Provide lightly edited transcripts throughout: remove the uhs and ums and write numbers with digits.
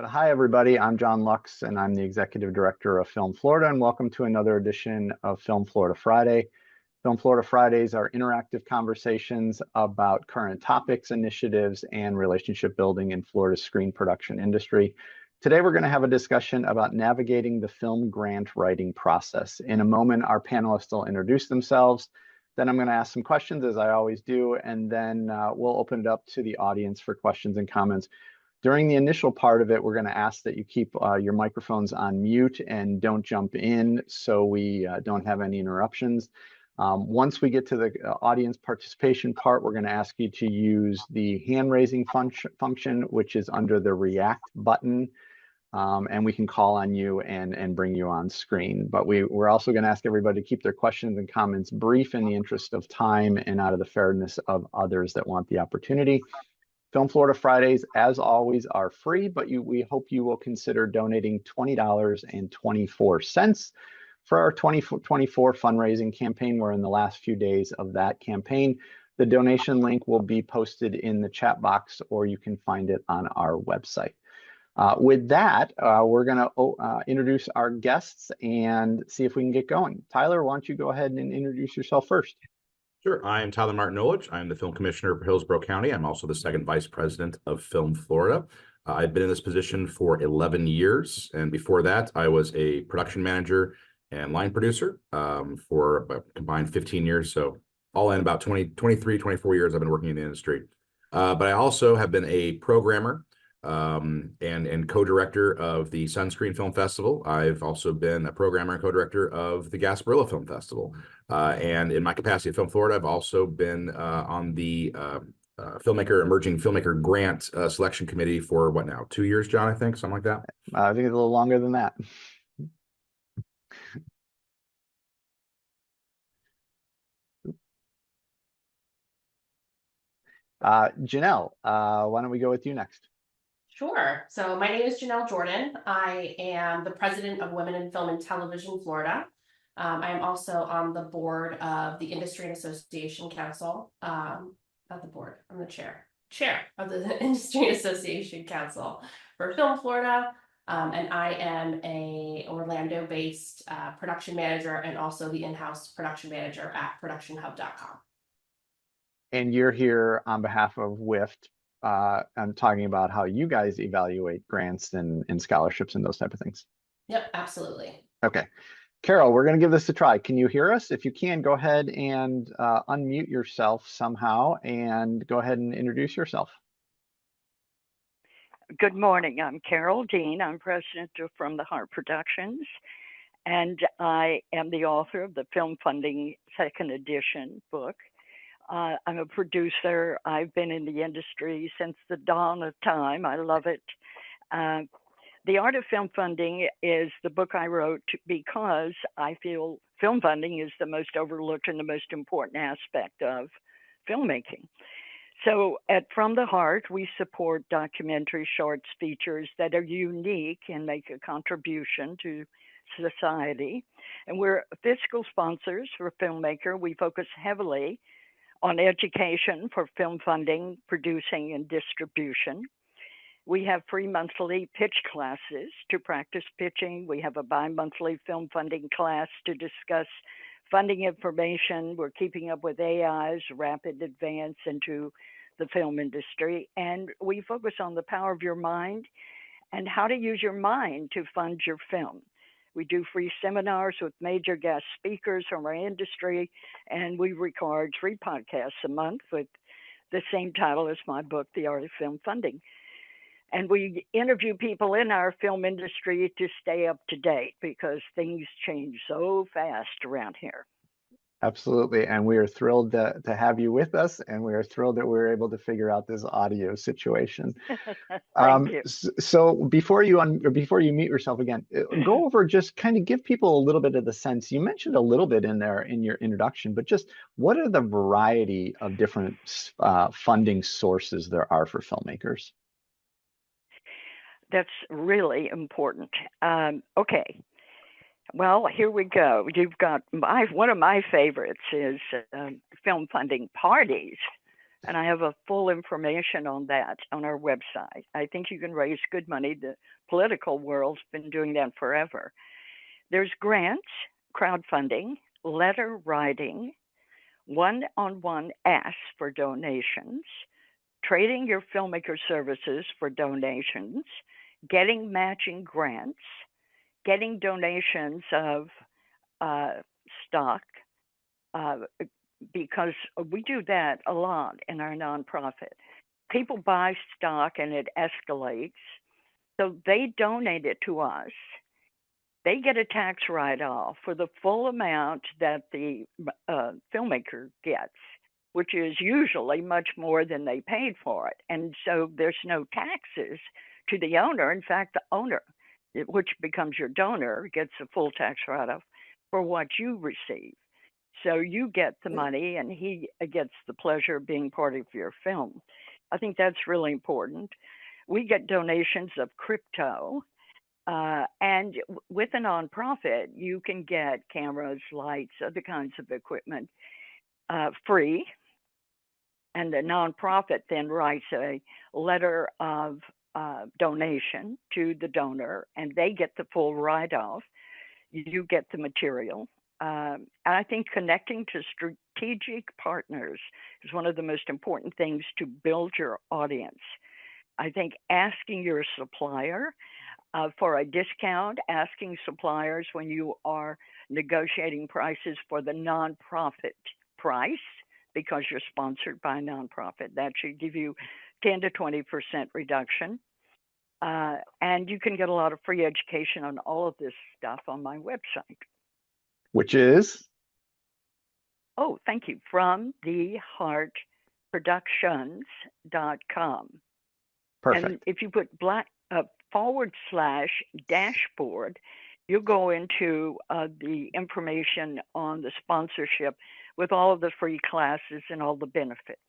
But hi, everybody. I'm John Lux, and I'm the Executive Director of Film Florida, and welcome to another edition of Film Florida Friday. Film Florida Fridays are interactive conversations about current topics, initiatives, and relationship building in Florida's screen production industry. Today, we're going to have a discussion about navigating the film grant writing process. In a moment, our panelists will introduce themselves. Then I'm going to ask some questions, as I always do, and then we'll open it up to the audience for questions and comments. During the initial part of it, we're going to ask that you keep your microphones on mute and don't jump in so we don't have any interruptions. Once we get to the audience participation part, we're going to ask you to use the hand raising function, which is under the React button, and we can call on you and bring you on screen. But we're also going to ask everybody to keep their questions and comments brief in the interest of time and out of the fairness of others that want the opportunity. Film Florida Fridays, as always, are free, but we hope you will consider donating $20.24 for our 2024 fundraising campaign. We're in the last few days of that campaign. The donation link will be posted in the chat box, or you can find it on our website. With that, we're going to introduce our guests and see if we can get going. Tyler, why don't you go ahead and introduce yourself first? Sure. I'm Tyler Martinovich. I'm the film commissioner for Hillsborough County. I'm also the second vice president of Film Florida. I've been in this position for 11 years. And before that, I was a production manager and line producer for about combined 15 years. So all in about 23, 24 years I've been working in the industry. But I also have been a programmer and co-director of the Sunscreen Film Festival. I've also been a programmer and co-director of the Gasparilla Film Festival. And in my capacity at Film Florida, I've also been on the Emerging Filmmaker Grant Selection Committee for what now, 2 years, John, I think, something like that? I think it's a little longer than that. Jennelle, why don't we go with you next? Sure. So my name is Jennelle Jordan. I am the president of Women in Film and Television Florida. I am also on the board of the Industry and Association Council. Not the board, I'm the chair of the Industry and Association Council for Film Florida. And I am a Orlando-based production manager and also the in-house production manager at productionhub.com. And you're here on behalf of WIFT. I'm talking about how you guys evaluate grants and scholarships and those type of things. Yep, absolutely. Okay. Carol, we're going to give this a try. Can you hear us? If you can, go ahead and unmute yourself somehow and go ahead and introduce yourself. Good morning. I'm Carol Dean. I'm president of From the Heart Productions, and I am the author of the Film Funding Second Edition book. I'm a producer. I've been in the industry since the dawn of time. I love it. The Art of Film Funding is the book I wrote because I feel film funding is the most overlooked and the most important aspect of filmmaking. So at From the Heart, we support documentary shorts, features that are unique and make a contribution to society. And we're fiscal sponsors for Filmmaker. We focus heavily on education for film funding, producing, and distribution. We have free monthly pitch classes to practice pitching. We have a bi-monthly film funding class to discuss funding information. We're keeping up with AI's rapid advance into the film industry. And we focus on the power of your mind and how to use your mind to fund your film. We do free seminars with major guest speakers from our industry, and we record 3 podcasts a month with the same title as my book, The Art of Film Funding. And we interview people in our film industry to stay up to date because things change so fast around here. Absolutely. And we are thrilled to have you with us, and we are thrilled that we were able to figure out this audio situation. Thank you. So before you mute yourself again, go over, just kind of give people a little bit of the sense. You mentioned a little bit in there in your introduction, but just what are the variety of different funding sources there are for filmmakers? That's really important. Okay. Well, here we go. You've got one of my favorites is film funding parties. And I have a full information on that on our website. I think you can raise good money. The political world's been doing that forever. There's grants, crowdfunding, letter writing, one-on-one asks for donations, trading your filmmaker services for donations, getting matching grants, getting donations of stock, because we do that a lot in our nonprofit. People buy stock and it escalates, so they donate it to us. They get a tax write-off for the full amount that the filmmaker gets, which is usually much more than they paid for it. And so there's no taxes to the owner. In fact, the owner, which becomes your donor, gets a full tax write-off for what you receive. So you get the money and he gets the pleasure of being part of your film. I think that's really important. We get donations of crypto. And with a nonprofit, you can get cameras, lights, other kinds of equipment free. And the nonprofit then writes a letter of donation to the donor, and they get the full write-off. You get the material. And I think connecting to strategic partners is one of the most important things to build your audience. I think asking your supplier for a discount, asking suppliers when you are negotiating prices for the nonprofit price, because you're sponsored by a nonprofit, that should give you 10 to 20% reduction. And you can get a lot of free education on all of this stuff on my website. Which is? Oh, thank you. From theheartproductions.com. Perfect. And if you put /dashboard, you'll go into the information on the sponsorship with all of the free classes and all the benefits.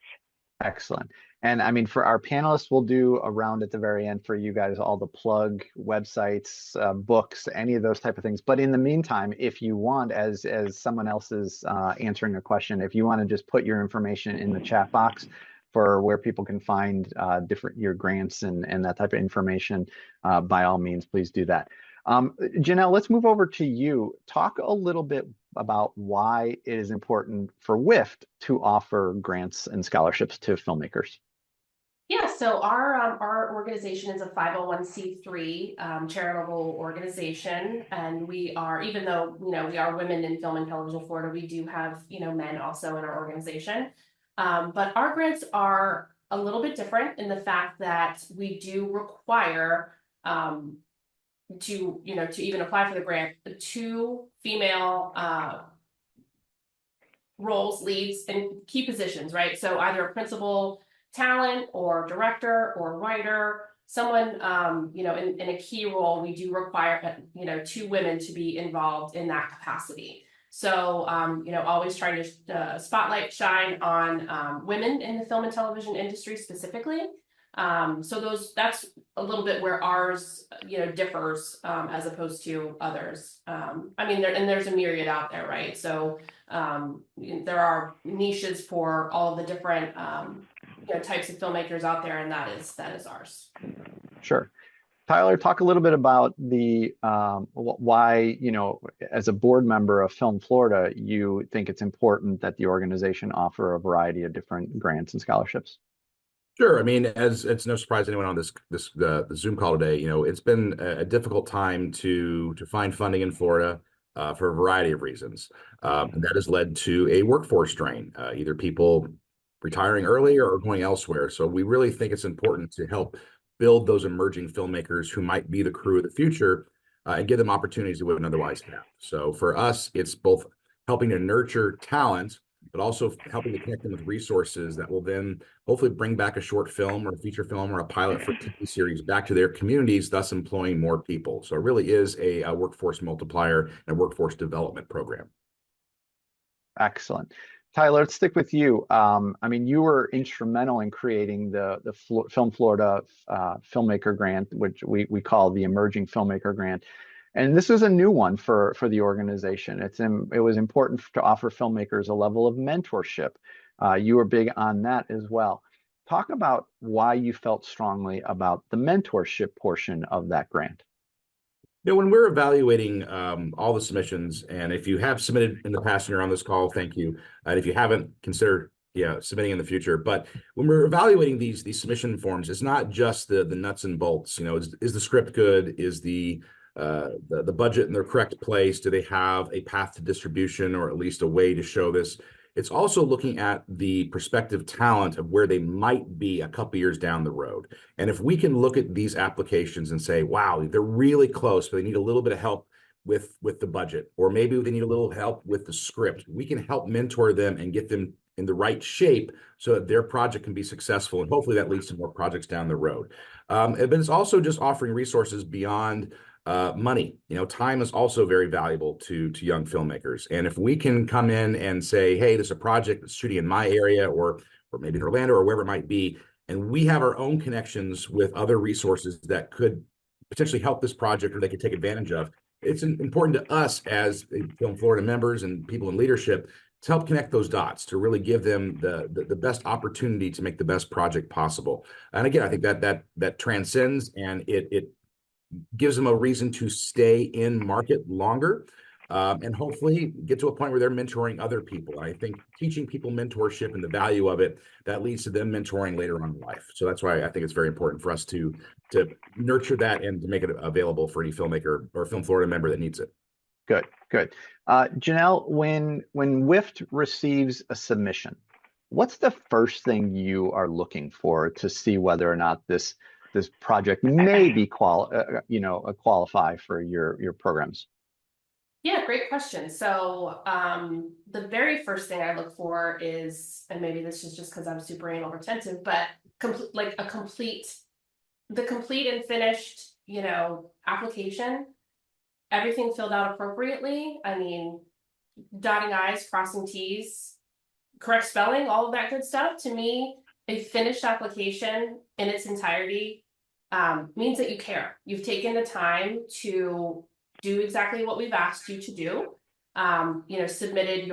Excellent. And I mean, for our panelists, we'll do a round at the very end for you guys, all the plug websites, books, any of those type of things. But in the meantime, if you want, as someone else is answering a question, if you want to just put your information in the chat box for where people can find your grants and that type of information, by all means, please do that. Jennelle, let's move over to you. Talk a little bit about why it is important for WIFT to offer grants and scholarships to filmmakers. Yeah, so our organization is a 501c3 charitable organization, and we are, even though we are women in film and television Florida, we do have men also in our organization. But our grants are a little bit different in the fact that we do require to even apply for the grant, 2 female roles, leads, and key positions, right? So either a principal talent or director or writer, someone in a key role. We do require 2 women to be involved in that capacity. So always trying to spotlight, shine on women in the film and television industry specifically. So that's a little bit where ours differs as opposed to others. I mean, there's a myriad out there, right? So there are niches for all of the different types of filmmakers out there, and that is ours. Sure. Tyler, talk a little bit about the why, as a board member of Film Florida, you think it's important that the organization offer a variety of different grants and scholarships. Sure. I mean, as it's no surprise to anyone on the Zoom call today, it's been a difficult time to find funding in Florida for a variety of reasons. And that has led to a workforce drain, either people retiring early or going elsewhere. So we really think it's important to help build those emerging filmmakers who might be the crew of the future and give them opportunities they wouldn't otherwise have. So for us, it's both helping to nurture talent, but also helping to connect them with resources that will then hopefully bring back a short film or a feature film or a pilot for a TV series back to their communities, thus employing more people. So it really is a workforce multiplier and a workforce development program. Excellent. Tyler, let's stick with you. I mean, you were instrumental in creating the Film Florida Filmmaker Grant, which we call the Emerging Filmmaker Grant. And this is a new one for the organization. It was important to offer filmmakers a level of mentorship You were big on that as well. Talk about why you felt strongly about the mentorship portion of that grant. When we're evaluating all the submissions, and if you have submitted in the past and you're on this call, thank you. And if you haven't, consider submitting in the future. But when we're evaluating these submission forms, it's not just the nuts and bolts. Is the script good? Is the budget in the correct place? Do they have a path to distribution, or at least a way to show this? It's also looking at the prospective talent of where they might be a couple years down the road. And if we can look at these applications and say, wow, they're really close, but they need a little bit of help with the budget, or maybe they need a little help with the script, we can help mentor them and get them in the right shape so that their project can be successful. And hopefully that leads to more projects down the road. But it's also just offering resources beyond money. Time is also very valuable to young filmmakers. And if we can come in and say, hey, there's a project that's shooting in my area, or maybe in Orlando, or wherever it might be, and we have our own connections with other resources that could potentially help this project, or they could take advantage of, it's important to us as Film Florida members and people in leadership to help connect those dots, to really give them the best opportunity to make the best project possible. And again, I think that transcends, and it gives them a reason to stay in market longer, and hopefully get to a point where they're mentoring other people. And I think teaching people mentorship and the value of it, that leads to them mentoring later on in life. So that's why I think it's very important for us to nurture that and to make it available for any filmmaker or Film Florida member that needs it. Good, good. Jennelle, when WIFT receives a submission, what's the first thing you are looking for to see whether or not this project may be qualify for your programs? Yeah, great question. So the very first thing I look for is, and maybe this is just because I'm super anal retentive, but the complete and finished, application, everything filled out appropriately. I mean, dotting I's, crossing T's, correct spelling, all of that good stuff. To me, a finished application in its entirety means that you care. You've taken the time to do exactly what we've asked you to do. Submitted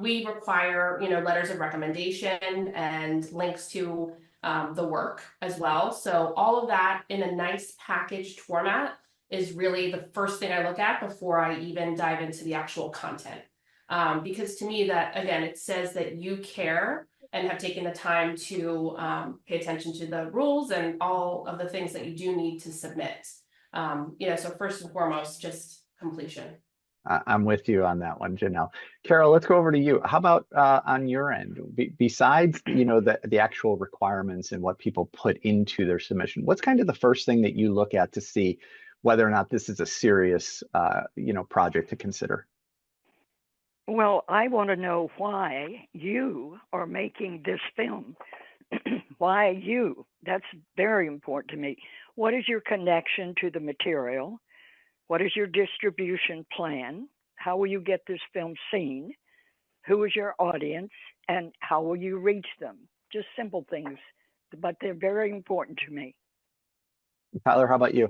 we require, letters of recommendation and links to the work as well. So all of that in a nice packaged format is really the first thing I look at before I even dive into the actual content. Because to me, that, again, it says that you care and have taken the time to pay attention to the rules and all of the things that you do need to submit. So first and foremost, just completion. I'm with you on that one, Jennelle. Carol, let's go over to you. How about on your end? Besides, the actual requirements and what people put into their submission, what's kind of the first thing that you look at to see whether or not this is a serious, project to consider? Well, I want to know why you are making this film. Why you? That's very important to me. What is your connection to the material? What is your distribution plan? How will you get this film seen? Who is your audience? And how will you reach them? Just simple things, but they're very important to me. Tyler, how about you?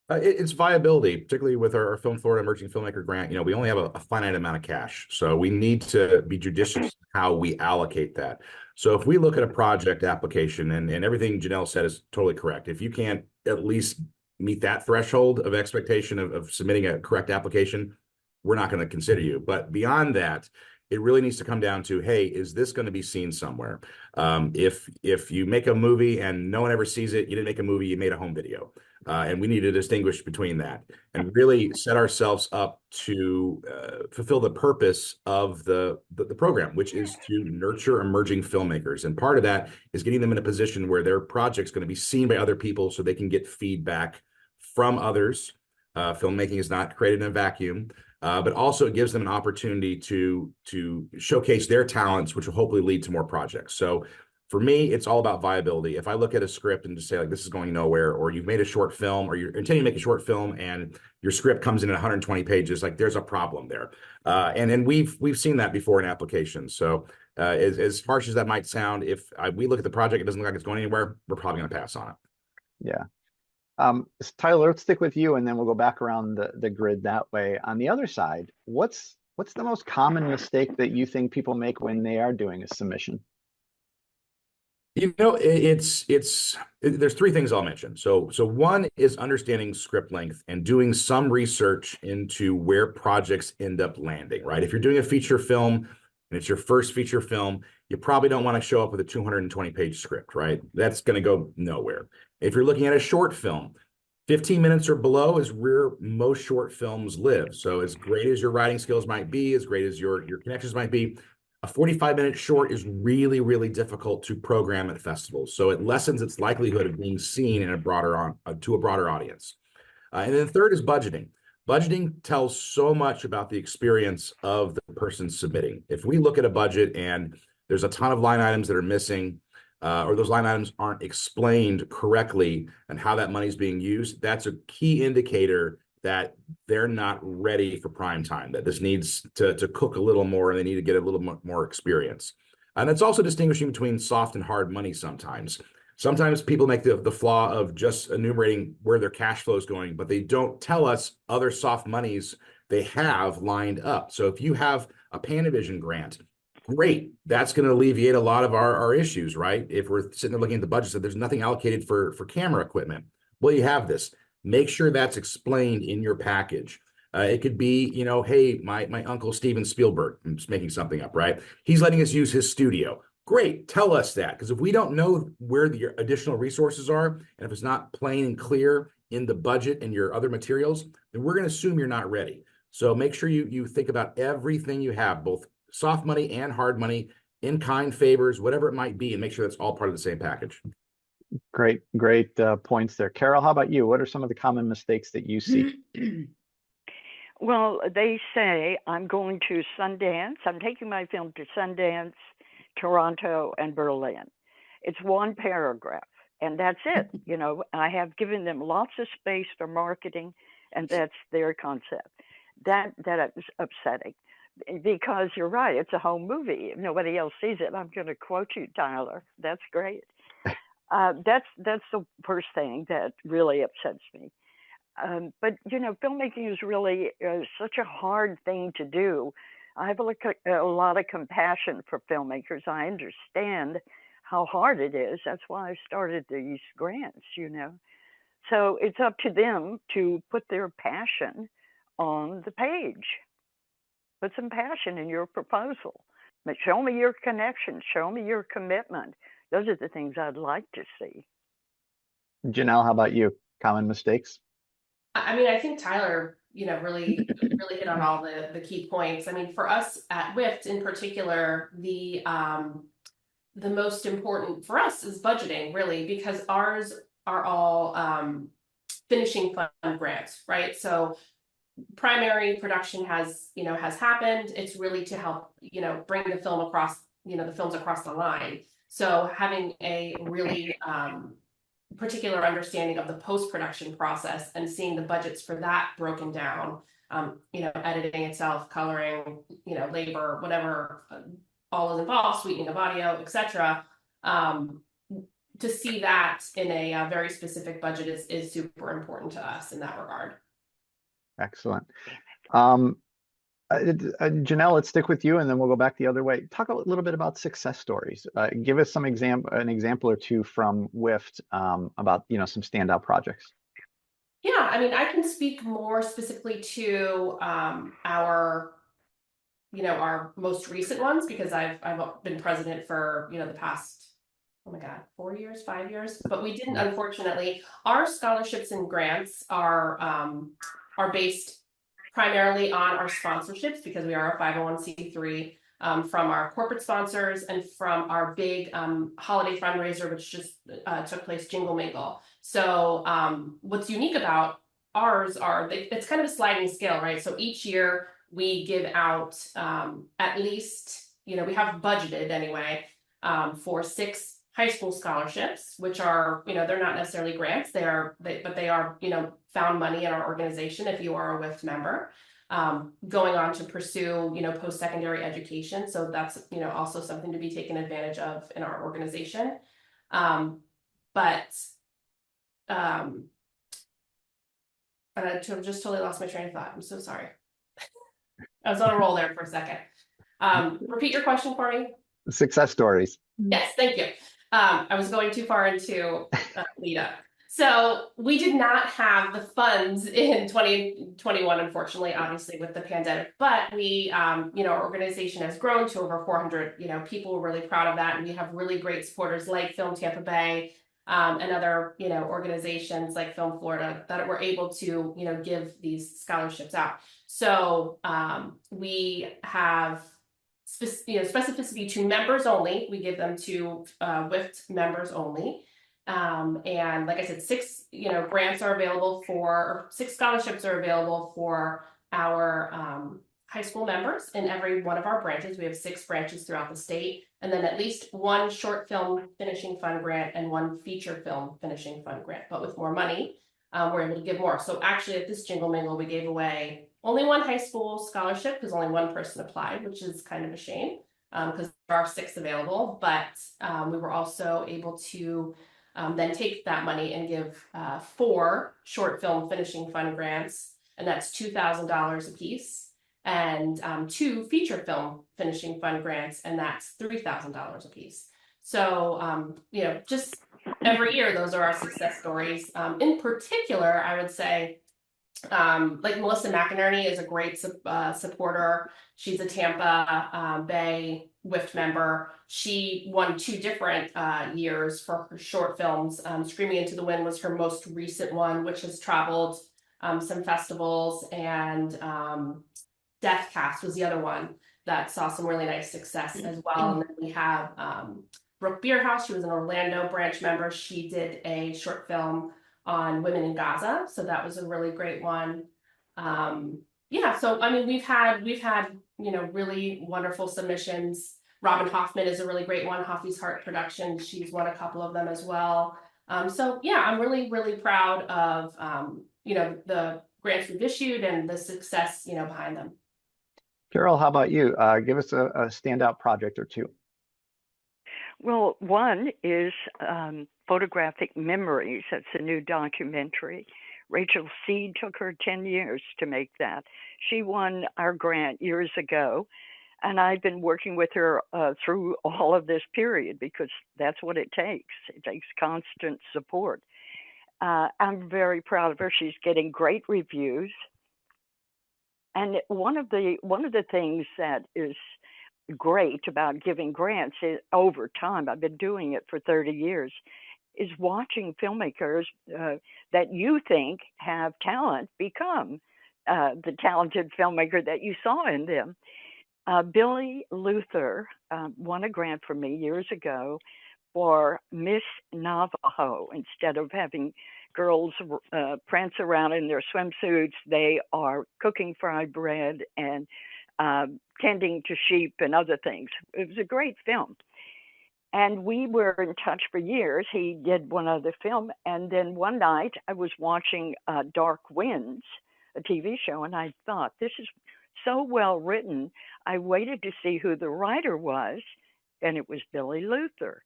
It's viability, particularly with our Film Florida Emerging Filmmaker Grant. We only have a finite amount of cash, so we need to be judicious in how we allocate that. So if we look at a project application, and everything Jennelle said is totally correct, if you can't at least meet that threshold of expectation of submitting a correct application, we're not going to consider you. But beyond that, it really needs to come down to, hey, is this going to be seen somewhere? If you make a movie and no one ever sees it, you didn't make a movie, you made a home video. And we need to distinguish between that and really set ourselves up to fulfill the purpose of the program, which is to nurture emerging filmmakers. And part of that is getting them in a position where their project's going to be seen by other people so they can get feedback from others. Filmmaking is not created in a vacuum. But also it gives them an opportunity to showcase their talents, which will hopefully lead to more projects. So for me, it's all about viability. If I look at a script and just say, like, this is going nowhere, or you've made a short film, or you're intending to make a short film and your script comes in at 120 pages, like, there's a problem there. And we've seen that before in applications. So as harsh as that might sound, if we look at the project, it doesn't look like it's going anywhere, we're probably going to pass on it. Yeah. Tyler, let's stick with you, and then we'll go back around the grid that way. On the other side, what's What's the most common mistake that you think people make when they are doing a submission? You know, there's three things I'll mention. So one is understanding script length and doing some research into where projects end up landing, right? If you're doing a feature film and it's your first feature film, you probably don't want to show up with a 220-page script, right? That's going to go nowhere. If you're looking at a short film, 15 minutes or below is where most short films live. So as great as your writing skills might be, as great as your connections might be, a 45-minute short is really, really difficult to program at festivals. So it lessens its likelihood of being seen in a to a broader audience. And then third is budgeting. Budgeting tells so much about the experience of the person submitting. If we look at a budget and there's a ton of line items that are missing, or those line items aren't explained correctly and how that money is being used, that's a key indicator that they're not ready for prime time, that this needs to cook a little more and they need to get a little more experience. And it's also distinguishing between soft and hard money sometimes. Sometimes people make the flaw of just enumerating where their cash flow is going, but they don't tell us other soft monies they have lined up. So if you have a Panavision grant, great. That's going to alleviate a lot of our issues, right? If we're sitting there looking at the budget, so there's nothing allocated for camera equipment. Well, you have this. Make sure that's explained in your package. It could be, you know, hey, my uncle Steven Spielberg, I'm just making something up, right? He's letting us use his studio. Great, tell us that, because if we don't know where the additional resources are, and if it's not plain and clear in the budget and your other materials, then we're going to assume you're not ready. So make sure you think about everything you have, both soft money and hard money, in-kind favors, whatever it might be, and make sure that's all part of the same package. Great points there. Carol, how about you? What are some of the common mistakes that you see? Well, they say I'm going to Sundance. I'm taking my film to Sundance, Toronto, and Berlin. It's one paragraph, and that's it. You know, I have given them lots of space for marketing, and that's their concept. That is upsetting, because you're right. It's a home movie. If nobody else sees it, I'm going to quote you, Tyler. That's great. That's the first thing that really upsets me. But you know, filmmaking is really such a hard thing to do. I have a lot of compassion for filmmakers. I understand how hard it is. That's why I started these grants, you know. So it's up to them to put their passion on the page. Put some passion in your proposal. But show me your connection. Show me your commitment. Those are the things I'd like to see. Jennelle, how about you? Common mistakes? I mean, I think Tyler, you know, really hit on all the key points. I mean, for us at WIFT in particular, the most important for us is budgeting, really, because ours are all finishing fund grants, right? So primary production has happened. It's really to help, you know, bring the film across, you know, the films across the line. So having a really particular understanding of the post-production process and seeing the budgets for that broken down, you know, editing itself, coloring, you know, labor, whatever all is involved, sweetening of audio, etc. To see that in a very specific budget is super important to us in that regard. Excellent. Jennelle, let's stick with you, and then we'll go back the other way. Talk a little bit about success stories. Give us an example or two from WIFT about, you know, some standout projects. Yeah, I mean, I can speak more specifically to our most recent ones, because I've been president for, you know, the past, oh my God, 4 years, 5 years. But we didn't, unfortunately. Our scholarships and grants are based primarily on our sponsorships, because we are a 501c3, from our corporate sponsors and from our big holiday fundraiser, which just took place, Jingle Mingle. So what's unique about ours it's kind of a sliding scale, right? So each year we give out at least, you know, we have budgeted anyway for 6 high school scholarships, which are, you know, they're not necessarily grants, but they are, you know, found money in our organization if you are a WIFT member, going on to pursue, you know, post-secondary education. So that's, you know, also something to be taken advantage of in our organization. But I just totally lost my train of thought. I'm so sorry. I was on a roll there for a second. Repeat your question for me. Success stories. Yes, thank you. I was going too far into lead up. So we did not have the funds in 2021, unfortunately, obviously with the pandemic, but we, our organization has grown to over 400, people are really proud of that. And we have really great supporters like Film Tampa Bay, and other, organizations like Film Florida that were able to, give these scholarships out. So we have specificity to members only. We give them to WIFT members only. And like I said, six scholarships are available for our high school members in every one of our branches. We have 6 branches throughout the state, and then at least 1 short film finishing fund grant and 1 feature film finishing fund grant. But with more money, we're able to give more. So actually at this Jingle Mingle, we gave away only 1 high school scholarship because only 1 person applied, which is kind of a shame because there are 6 available. But we were also able to then take that money and give 4 short film finishing fund grants, and that's $2,000 a piece, and 2 feature film finishing fund grants, and that's $3,000 a piece. So, just every year, those are our success stories. In particular, I would say, like Melissa McInerney is a great supporter. She's a Tampa Bay WIFT member. She won 2 different years for her short films. Screaming Into the Wind was her most recent one, which has traveled some festivals, and Death Cast was the other one that saw some really nice success as well. And then we have Brooke Beerhouse. She was an Orlando branch member. She did a short film on women in Gaza, so that was a really great one. So I mean, we've had really wonderful submissions. Robin Hoffman is a really great one. Hoffy's Heart Productions, she's won a couple of them as well. So yeah, I'm really proud of the grants we've issued and the success behind them. Carol, how about you? Give us a standout project or 2. Well, one is Photographic Memories. That's a new documentary. Rachel Seed took her 10 years to make that. She won our grant years ago, and I've been working with her through all of this period because that's what it takes. It takes constant support. I'm very proud of her. She's getting great reviews. And one of the things that is great about giving grants is, over time, I've been doing it for 30 years, is watching filmmakers that you think have talent become the talented filmmaker that you saw in them. Billy Luther won a grant from me years ago for Miss Navajo. Instead of having girls prance around in their swimsuits, they are cooking fried bread and tending to sheep and other things. It was a great film. And we were in touch for years. He did one other film. And then one night I was watching Dark Winds, a TV show, and I thought, this is so well written. I waited to see who the writer was, and it was Billy Luther.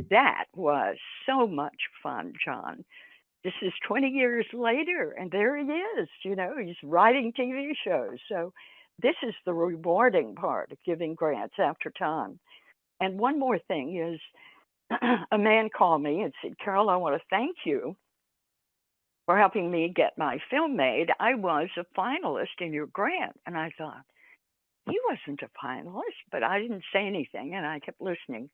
That was so much fun, John. This is 20 years later, and there he is, he's writing TV shows. So this is the rewarding part of giving grants after time. And one more thing is, a man called me and said, Carol, I want to thank you for helping me get my film made. I was a finalist in your grant. And I thought, he wasn't a finalist, but I didn't say anything, and I kept listening.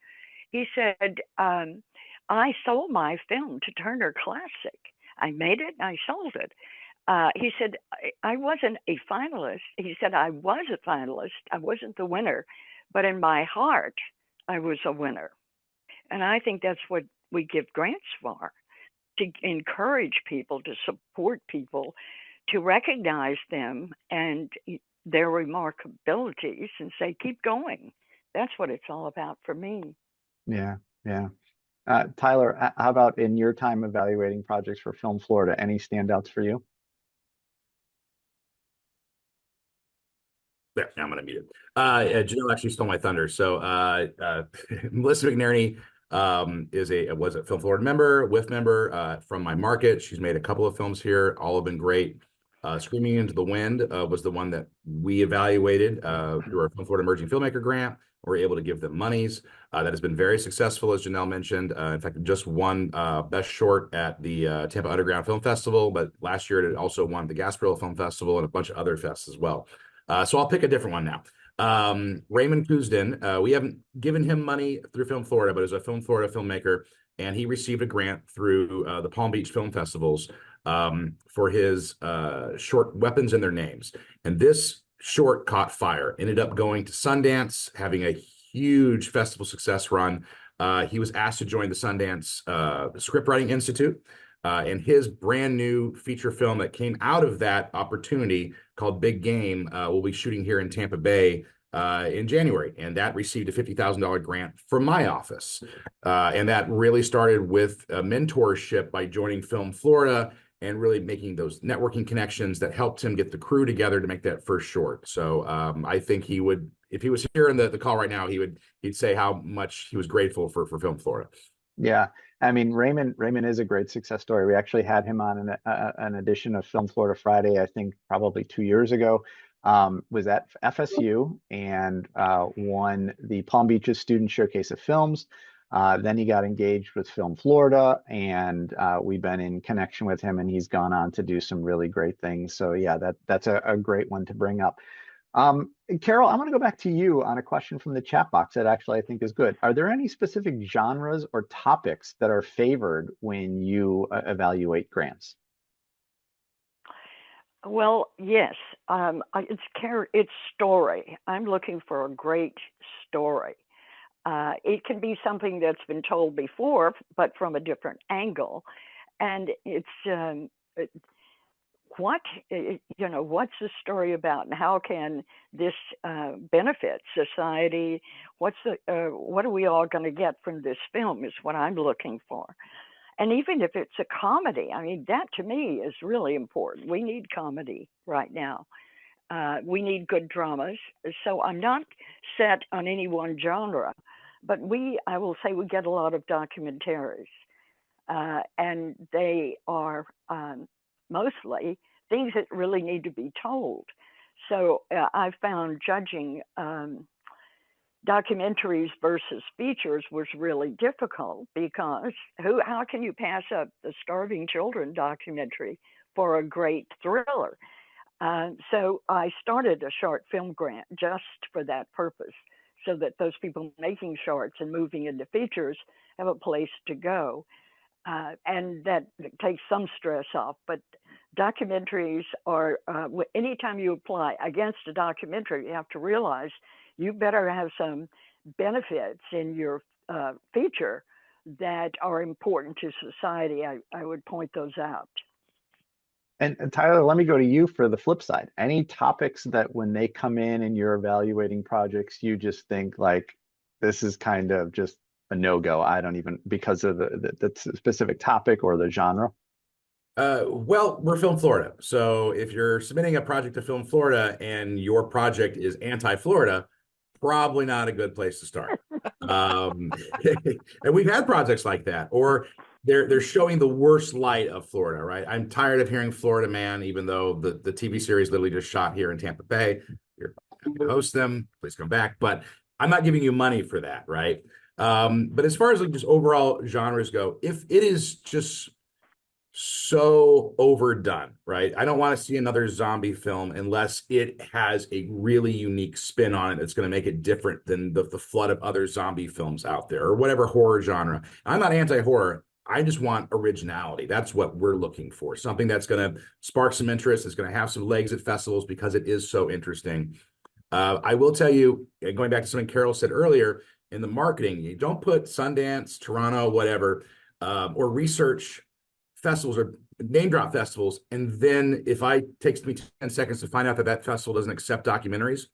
He said, I sold my film to Turner Classic. I made it and I sold it. He said, I wasn't a finalist. He said, I was a finalist. I wasn't the winner, but in my heart, I was a winner. And I think that's what we give grants for, to encourage people, to support people, to recognize them and their remarkabilities and say, keep going. That's what it's all about for me. Yeah. Tyler, how about in your time evaluating projects for Film Florida, any standouts for you? Yeah, I'm going to mute it. Jennelle actually stole my thunder. So Melissa McNerney was a Film Florida member, WIFT member from my market. She's made a couple of films here. All have been great. Screaming Into the Wind was the one that we evaluated through our Film Florida Emerging Filmmaker Grant. We're able to give them monies. That has been very successful, as Jennelle mentioned. In fact, it just won Best Short at the Tampa Underground Film Festival, but last year it also won the Gasparilla Film Festival and a bunch of other fests as well. So I'll pick a different one now. Raymond Kuzden, we haven't given him money through Film Florida, but as a Film Florida filmmaker, and he received a grant through the Palm Beach Film Festivals for his short Weapons and Their Names. And this short caught fire, ended up going to Sundance, having a huge festival success run. He was asked to join the Sundance Scriptwriting Institute. And his brand new feature film that came out of that opportunity called Big Game will be shooting here in Tampa Bay in January. And that received a $50,000 grant from my office. And that really started with a mentorship by joining Film Florida and really making those networking connections that helped him get the crew together to make that first short. So I think he would, if he was here in the call right now, he'd say how much he was grateful for Film Florida. Yeah, I mean, Raymond is a great success story. We actually had him on an edition of Film Florida Friday, I think probably 2 years ago. Was at FSU and won the Palm Beaches Student Showcase of Films. Then he got engaged with Film Florida, and we've been in connection with him, and he's gone on to do some really great things. So yeah, that's a great one to bring up. Carol, I want to go back to you on a question from the chat box that actually I think is good. Are there any specific genres or topics that are favored when you evaluate grants? Well, yes, it's story. I'm looking for a great story. It can be something that's been told before, but from a different angle. And it's what's the story about, and how can this benefit society? What are we all going to get from this film is what I'm looking for. And even if it's a comedy, I mean, that to me is really important. We need comedy right now. We need good dramas. So I'm not set on any one genre, but I will say we get a lot of documentaries. And they are mostly things that really need to be told. So I found judging documentaries versus features was really difficult, because how can you pass up the Starving Children documentary for a great thriller? So I started a short film grant just for that purpose, so that those people making shorts and moving into features have a place to go. And that takes some stress off. But documentaries are, anytime you apply against a documentary, you have to realize you better have some benefits in your feature that are important to society. I would point those out. And Tyler, let me go to you for the flip side. Any topics that when they come in and you're evaluating projects, you just think like, this is kind of just a no-go, I don't even, because of the specific topic or the genre? Well, we're Film Florida. So if you're submitting a project to Film Florida and your project is anti-Florida, probably not a good place to start. And we've had projects like that, or they're showing the worst light of Florida, right? I'm tired of hearing Florida Man, even though the TV series literally just shot here in Tampa Bay. You're happy to host them, please come back. But I'm not giving you money for that, right? But as far as like just overall genres go, if it is just so overdone, right? I don't want to see another zombie film unless it has a really unique spin on it that's going to make it different than the flood of other zombie films out there, or whatever horror genre. I'm not anti-horror. I just want originality. That's what we're looking for. Something that's going to spark some interest, that's going to have some legs at festivals because it is so interesting. I will tell you, going back to something Carol said earlier, in the marketing, you don't put Sundance, Toronto, whatever, or research festivals or name drop festivals, and then if it takes me 10 seconds to find out that festival doesn't accept documentaries,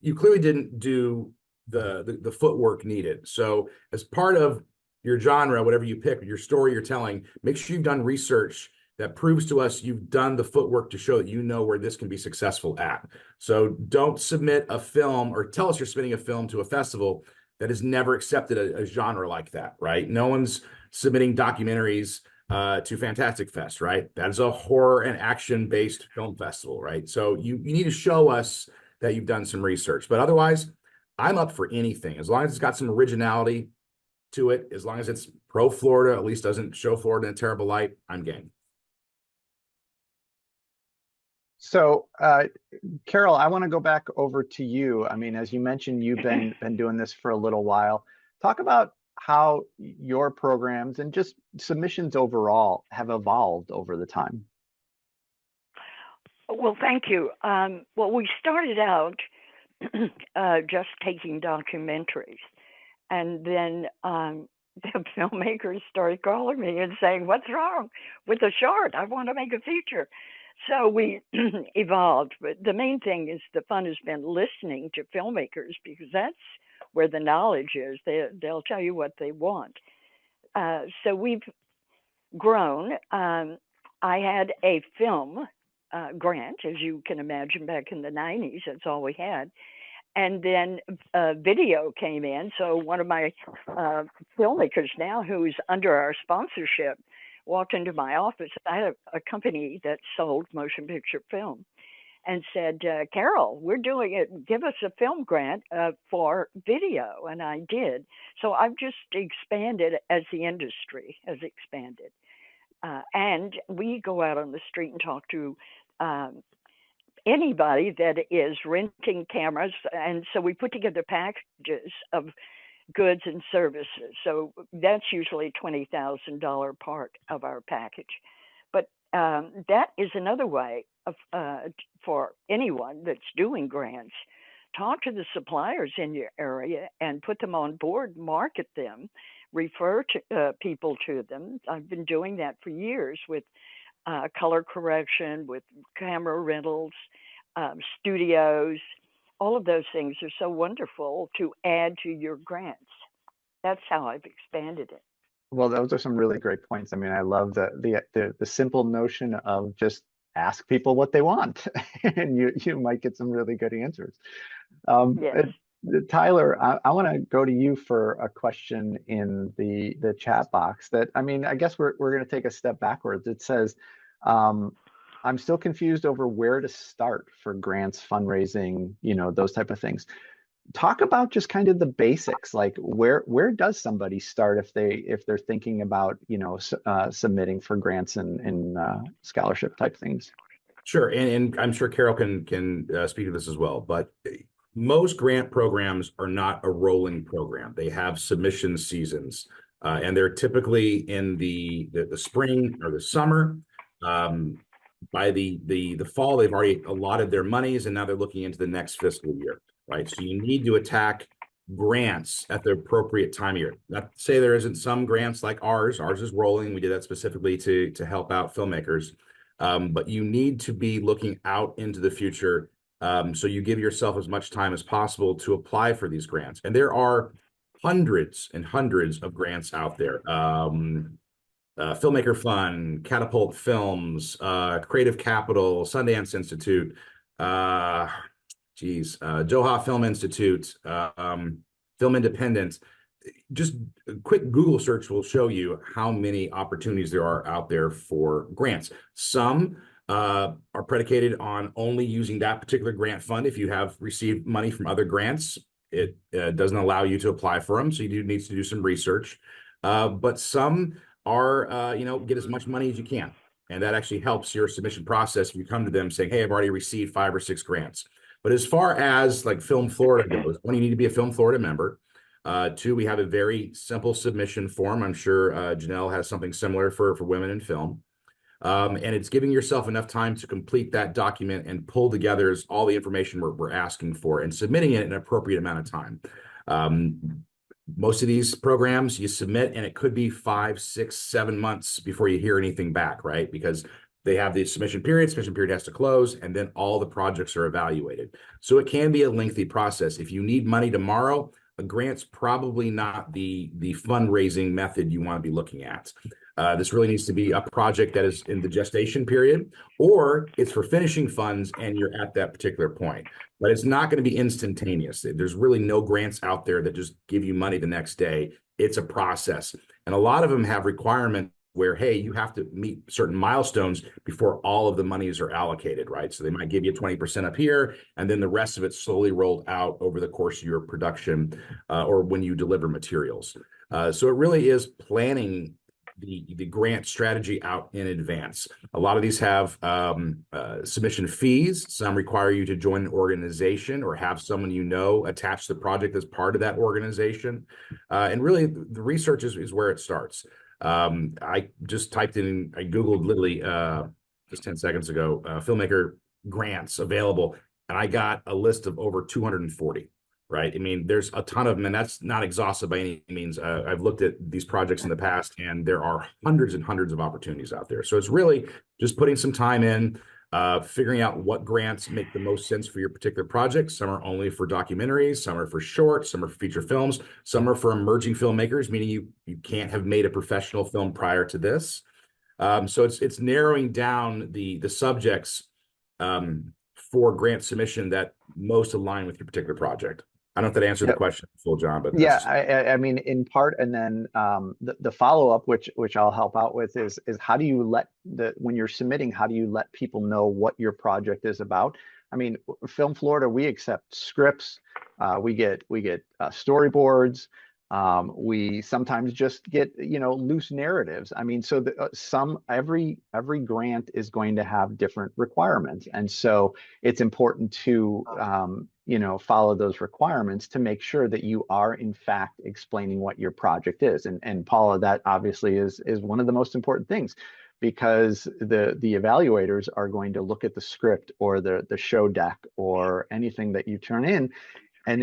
you clearly didn't do the footwork needed. So as part of your genre, whatever you pick, your story you're telling, make sure you've done research that proves to us you've done the footwork to show that you know where this can be successful at. So don't submit a film or tell us you're submitting a film to a festival that has never accepted a genre like that, right? No one's submitting documentaries to Fantastic Fest, right? That is a horror and action-based film festival, right? So you need to show us that you've done some research. But otherwise, I'm up for anything. As long as it's got some originality to it, as long as it's pro-Florida, at least doesn't show Florida in a terrible light, I'm game. So, Carol, I want to go back over to you. I mean, as you mentioned, you've been doing this for a little while. Talk about how your programs and just submissions overall have evolved over the time. Well, thank you. Well, we started out just taking documentaries, and then the filmmakers started calling me and saying, "What's wrong with the short? I want to make a feature." So we evolved. But the main thing is the fun has been listening to filmmakers, because that's where the knowledge is. They'll tell you what they want. So we've grown. I had a film grant, as you can imagine, back in the 90s. That's all we had. And then video came in. So one of my filmmakers now, who's under our sponsorship, walked into my office. I had a company that sold motion picture film, and said, "Carol, we're doing it. Give us a film grant for video." And I did. So I've just expanded as the industry has expanded. And we go out on the street and talk to anybody that is renting cameras. And so we put together packages of goods and services. So that's usually $20,000 part of our package. But that is another way of, for anyone that's doing grants. Talk to the suppliers in your area and put them on board, market them, refer to people to them. I've been doing that for years with color correction, with camera rentals, studios. All of those things are so wonderful to add to your grants. That's how I've expanded it. Well, those are some really great points. I mean, I love the simple notion of just ask people what they want, and you might get some really good answers. Yes. Tyler, I want to go to you for a question in the chat box. That, I mean, I guess we're going to take a step backwards. It says, I'm still confused over where to start for grants, fundraising, those type of things. Talk about just kind of the basics, like where does somebody start if they're thinking about submitting for grants and scholarship type things. Sure, and I'm sure Carol can speak to this as well. But most grant programs are not a rolling program. They have submission seasons, and they're typically in the spring or the summer. By the fall, they've already allotted their monies, and now they're looking into the next fiscal year, right? So you need to attack grants at the appropriate time of year. Not to say there isn't some grants like ours. Ours is rolling. We did that specifically to help out filmmakers. But you need to be looking out into the future, so you give yourself as much time as possible to apply for these grants. And there are hundreds and hundreds of grants out there. Filmmaker Fund, Catapult Films, Creative Capital, Sundance Institute, Joha Film Institute, Film Independent. Just a quick Google search will show you how many opportunities there are out there for grants. Some are predicated on only using that particular grant fund. If you have received money from other grants, it doesn't allow you to apply for them, so you do need to do some research. But some are, get as much money as you can. And that actually helps your submission process if you come to them saying, hey, I've already received 5 or 6 grants. But as far as like Film Florida goes, one, you need to be a Film Florida member. 2, we have a very simple submission form. I'm sure Jennelle has something similar for women in film. And it's giving yourself enough time to complete that document and pull together all the information we're asking for and submitting it in an appropriate amount of time. Most of these programs you submit and it could be 5, 6, 7 months before you hear anything back, right? Because they have the submission period has to close, and then all the projects are evaluated. So it can be a lengthy process. If you need money tomorrow, a grant's probably not the fundraising method you want to be looking at. This really needs to be a project that is in the gestation period, or it's for finishing funds and you're at that particular point. But it's not going to be instantaneous. There's really no grants out there that just give you money the next day. It's a process. And a lot of them have requirements where, hey, you have to meet certain milestones before all of the monies are allocated, right? So they might give you 20% up here, and then the rest of it slowly rolled out over the course of your production or when you deliver materials. So it really is planning the grant strategy out in advance. A lot of these have submission fees. Some require you to join an organization or have someone you know attach the project as part of that organization. And really, the research is where it starts. I just typed in, I Googled literally just 10 seconds ago, filmmaker grants available, and I got a list of over 240. Right. I mean, there's a ton of them, and that's not exhaustive by any means. I've looked at these projects in the past, and there are hundreds and hundreds of opportunities out there. So it's really just putting some time in, figuring out what grants make the most sense for your particular project. Some are only for documentaries, some are for short, some are for feature films, some are for emerging filmmakers, meaning you can't have made a professional film prior to this. So it's narrowing down the subjects for grant submission that most align with your particular project. I don't know if that answered the question full, John, but yeah, I mean, in part, and then the follow-up, which I'll help out with, is how do you let when you're submitting, how do you let people know what your project is about? I mean, Film Florida, we accept scripts, we get storyboards, we sometimes just get loose narratives. I mean, so every grant is going to have different requirements, and so it's important to follow those requirements to make sure that you are in fact explaining what your project is. And Paula, that obviously is one of the most important things, because the evaluators are going to look at the script or the show deck or anything that you turn in, and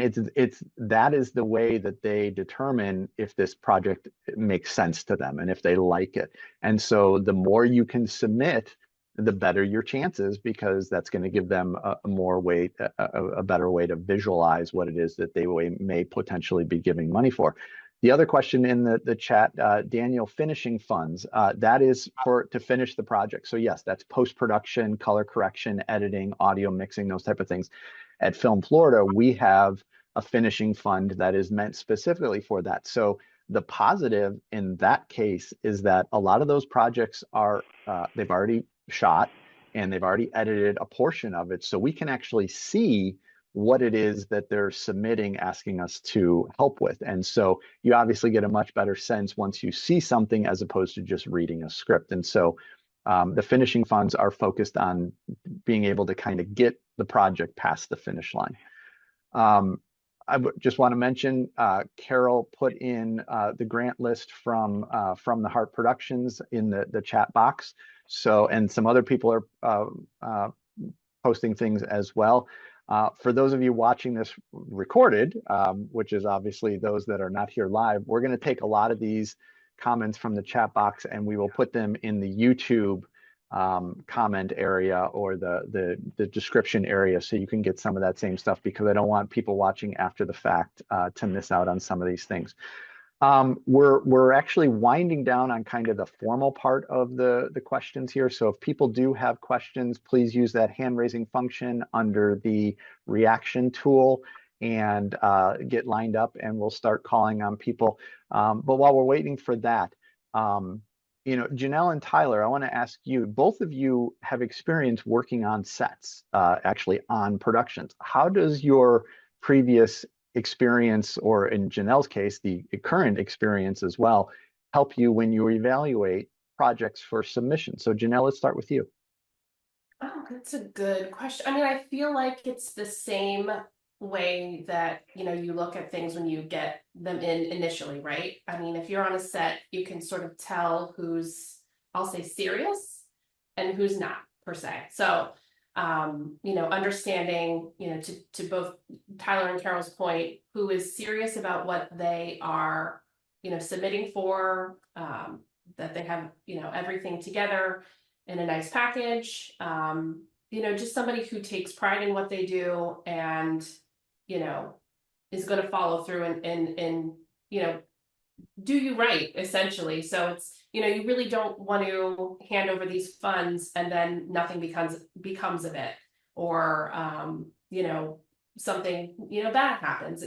that is the way that they determine if this project makes sense to them and if they like it. And so the more you can submit, the better your chances, because that's going to give them a better way to visualize what it is that they may potentially be giving money for. The other question in the chat, Daniel, finishing funds, that is to finish the project. So yes, that's post-production, color correction, editing, audio mixing, those type of things. At Film Florida, we have a finishing fund that is meant specifically for that. So the positive in that case is that a lot of those projects are, they've already shot and they've already edited a portion of it. So we can actually see what it is that they're submitting, asking us to help with. And so you obviously get a much better sense once you see something as opposed to just reading a script. And so the finishing funds are focused on being able to kind of get the project past the finish line. I just want to mention, Carol put in the grant list from the Heart Productions in the chat box. So, and some other people are posting things as well. For those of you watching this recorded, which is obviously those that are not here live, we're going to take a lot of these comments from the chat box and we will put them in the YouTube comment area or the description area, so you can get some of that same stuff, because I don't want people watching after the fact to miss out on some of these things. We're actually winding down on kind of the formal part of the questions here. So if people do have questions, please use that hand raising function under the reaction tool and get lined up, and we'll start calling on people. But while we're waiting for that, Jennelle and Tyler, I want to ask you, both of you have experience working on sets, actually on productions. How does your previous experience, or in Jennelle's case, the current experience as well, help you when you evaluate projects for submission? So Jennelle, let's start with you. Oh, that's a good question. I mean, I feel like it's the same way that, you look at things when you get them in initially, right? I mean, if you're on a set, you can sort of tell who's, I'll say, serious and who's not, per se. So, understanding, to both Tyler and Carol's point, who is serious about what they are, submitting for, that they have, everything together in a nice package, just somebody who takes pride in what they do and, is going to follow through and do you right, essentially. So it's, you really don't want to hand over these funds and then nothing becomes of it, or, something, bad happens.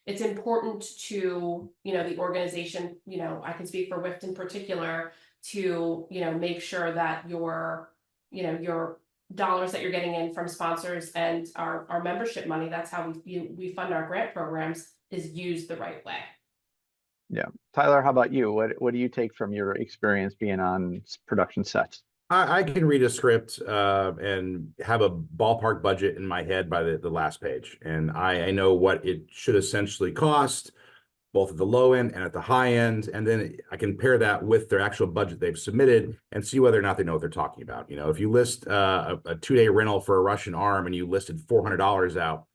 it's important to, the organization, I can speak for WIFT in particular, to, make sure that your dollars that you're getting in from sponsors and our membership money, that's how we fund our grant programs, is used the right way. Yeah. Tyler, how about you? What do you take from your experience being on production sets? I can read a script and have a ballpark budget in my head by the last page. And I know what it should essentially cost, both at the low end and at the high end. And then I can pair that with their actual budget they've submitted and see whether or not they know what they're talking about. If you list a 2-day rental for a Russian arm and you listed $400 out,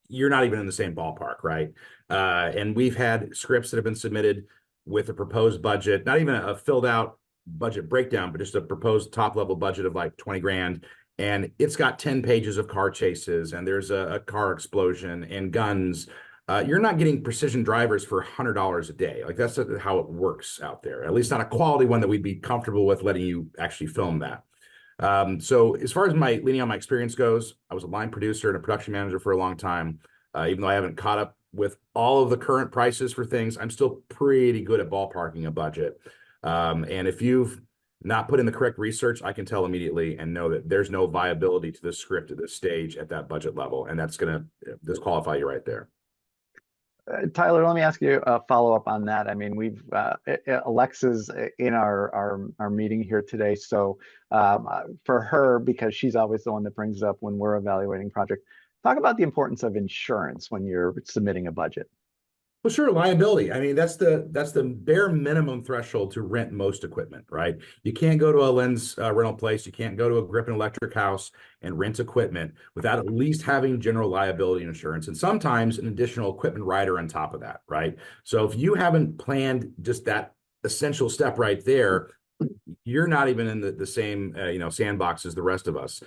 you're not even in the same ballpark, right? And we've had scripts that have been submitted with a proposed budget, not even a filled out budget breakdown, but just a proposed top level budget of like 20 grand. And it's got 10 pages of car chases, and there's a car explosion and guns. You're not getting precision drivers for $100 a day. Like, that's how it works out there, at least not a quality one that we'd be comfortable with letting you actually film that. So as far as leaning on my experience goes, I was a line producer and a production manager for a long time. Even though I haven't caught up with all of the current prices for things, I'm still pretty good at ballparking a budget. And if you've not put in the correct research, I can tell immediately and know that there's no viability to the script at this stage at that budget level. And that's going to disqualify you right there. Tyler, let me ask you a follow-up on that. I mean, we've Alexa's in our meeting here today. So for her, because she's always the one that brings it up when we're evaluating projects, talk about the importance of insurance when you're submitting a budget. Well, sure, liability. I mean, that's the bare minimum threshold to rent most equipment, right? You can't go to a lens rental place. You can't go to a grip and electric house and rent equipment without at least having general liability insurance, and sometimes an additional equipment rider on top of that, right? So if you haven't planned just that essential step right there, you're not even in the same sandbox as the rest of us.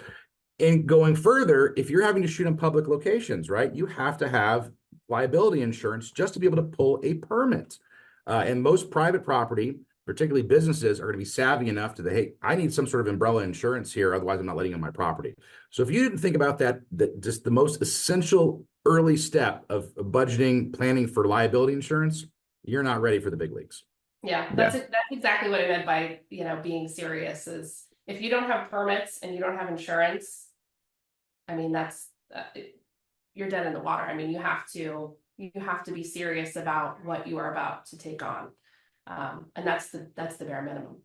And going further, if you're having to shoot in public locations, right, you have to have liability insurance just to be able to pull a permit. And most private property, particularly businesses, are going to be savvy enough to hey, I need some sort of umbrella insurance here, otherwise I'm not letting in my property. So if you didn't think about that just the most essential early step of budgeting, planning for liability insurance, you're not ready for the big leagues. Yeah, that's exactly what I meant by being serious. Is if you don't have permits and you don't have insurance, I mean, that's you're dead in the water. I mean, you have to be serious about what you are about to take on, and that's the bare minimum.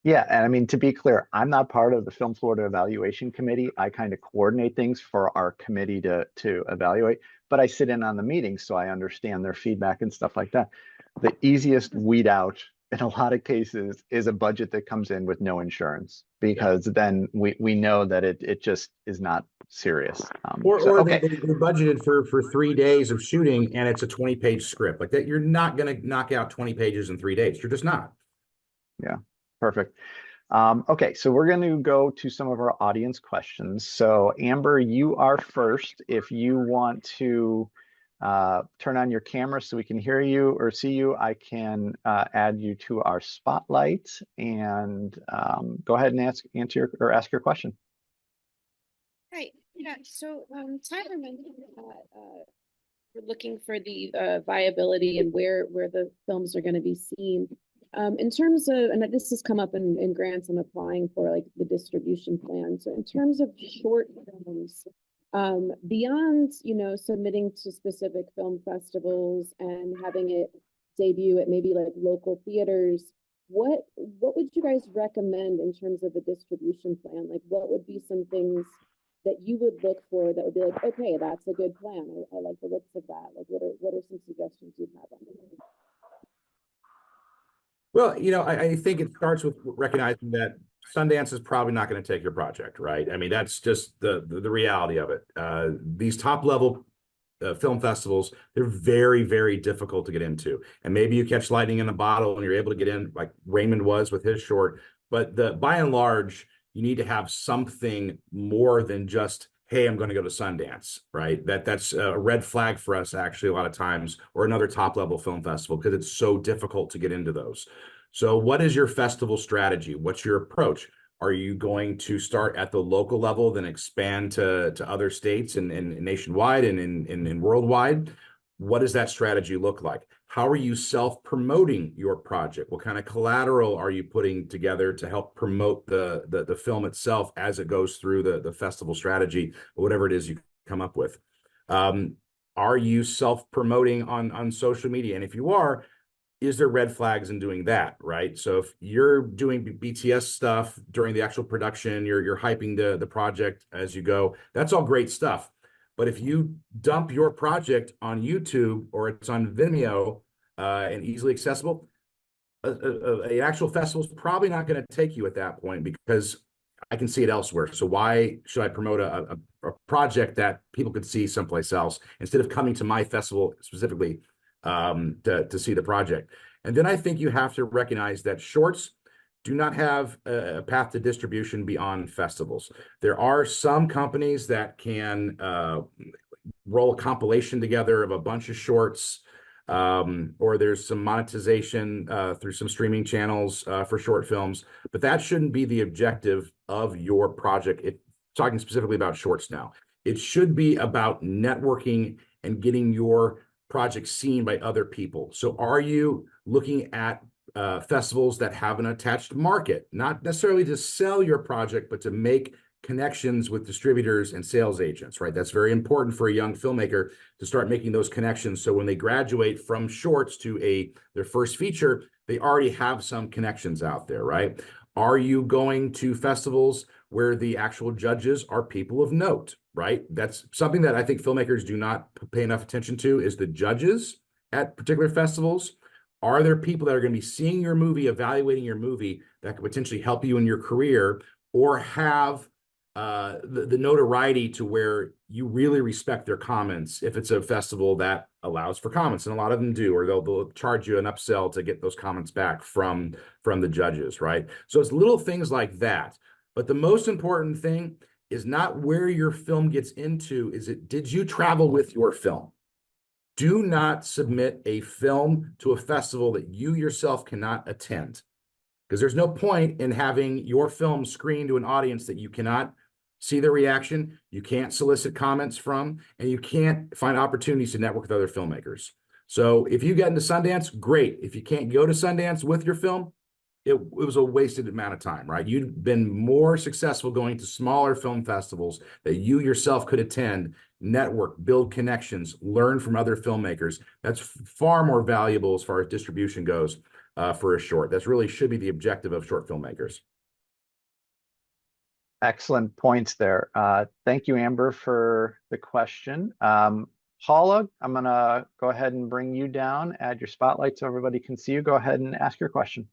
Yeah, and I mean, to be clear, I'm not part of the Film Florida Evaluation Committee. I kind of coordinate things for our committee to evaluate, but I sit in on the meetings, so I understand their feedback and stuff like that. The easiest weed out in a lot of cases is a budget that comes in with no insurance, because then we know that it just is not serious. They budgeted for 3 days of shooting and it's a 20-page script like that. You're not going to knock out 20 pages in 3 days. You're just not. Yeah, perfect. Okay, so we're going to go to some of our audience questions. So Amber, you are first. If you want to turn on your camera so we can hear you or see you, I can add you to our spotlight, and go ahead and ask your question. Right. Yeah. So Tyler mentioned that we're looking for the viability and where the films are going to be seen. In terms of, and this has come up in grants I'm applying for, like the distribution plan. So in terms of short films, beyond submitting to specific film festivals and having it debut at maybe like local theaters, what would you guys recommend in terms of a distribution plan? Like, what would be some things that you would look for that would be like, okay, that's a good plan. I like the looks of that. Like, what are some suggestions you have on that? Well, I think it starts with recognizing that Sundance is probably not going to take your project, right? I mean, that's just the reality of it. These top level film festivals, they're very, very difficult to get into. And maybe you catch lightning in a bottle and you're able to get in, like Raymond was with his short. But by and large, you need to have something more than just, hey, I'm going to go to Sundance, right? That's a red flag for us, actually, a lot of times, or another top level film festival, because it's so difficult to get into those. So what is your festival strategy? What's your approach? Are you going to start at the local level, then expand to other states and nationwide and in worldwide? What does that strategy look like? How are you self-promoting your project? What kind of collateral are you putting together to help promote the film itself as it goes through the festival strategy, or whatever it is you come up with? Are you self-promoting on social media? And if you are, is there red flags in doing that, right? So if you're doing BTS stuff during the actual production, you're hyping the project as you go, that's all great stuff. But if you dump your project on YouTube or it's on Vimeo and easily accessible, an actual festival is probably not going to take you at that point, because I can see it elsewhere. So why should I promote a project that people could see someplace else instead of coming to my festival specifically to see the project? And then I think you have to recognize that shorts do not have a path to distribution beyond festivals. There are some companies that can roll a compilation together of a bunch of shorts, or there's some monetization through some streaming channels for short films, but that shouldn't be the objective of your project. Talking specifically about shorts now, it should be about networking and getting your project seen by other people. So are you looking at festivals that have an attached market, not necessarily to sell your project, but to make connections with distributors and sales agents, right? That's very important for a young filmmaker to start making those connections. So when they graduate from shorts to their first feature, they already have some connections out there, right? Are you going to festivals where the actual judges are people of note, right? That's something that I think filmmakers do not pay enough attention to, is the judges at particular festivals. Are there people that are going to be seeing your movie, evaluating your movie, that could potentially help you in your career, or have the notoriety to where you really respect their comments if it's a festival that allows for comments? And a lot of them do, or they'll charge you an upsell to get those comments back from the judges, right? So it's little things like that. But the most important thing is not where your film gets into, did you travel with your film? Do not submit a film to a festival that you yourself cannot attend, because there's no point in having your film screened to an audience that you cannot see the reaction, you can't solicit comments from, and you can't find opportunities to network with other filmmakers. So if you get into Sundance, great. If you can't go to Sundance with your film, it was a wasted amount of time, right? You'd been more successful going to smaller film festivals that you yourself could attend, network, build connections, learn from other filmmakers. That's far more valuable as far as distribution goes for a short. That's really should be the objective of short filmmakers. Excellent points there. Thank you, Amber, for the question. Paula, I'm going to go ahead and bring you down, add your spotlight so everybody can see you. Go ahead and ask your question.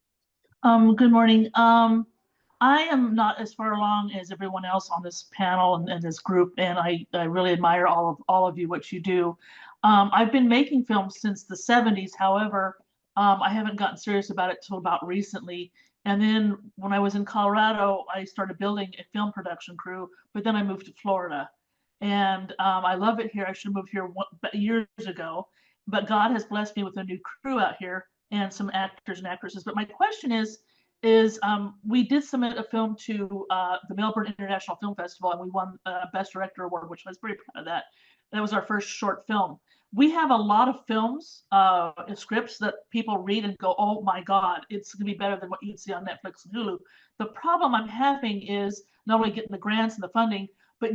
Good morning. I am not as far along as everyone else on this panel and this group, and I really admire all of you, what you do. I've been making films since the 70s. However, I haven't gotten serious about it till about recently. And then when I was in Colorado, I started building a film production crew, but then I moved to Florida. And I love it here. I should have moved here years ago, but God has blessed me with a new crew out here and some actors and actresses. But my question is we did submit a film to the Melbourne International Film Festival, and we won Best Director Award, which I was very proud of that. That was our first short film. We have a lot of films and scripts that people read and go, oh my God, it's gonna be better than what you'd see on Netflix and Hulu. The problem I'm having is not only getting the grants and the funding, but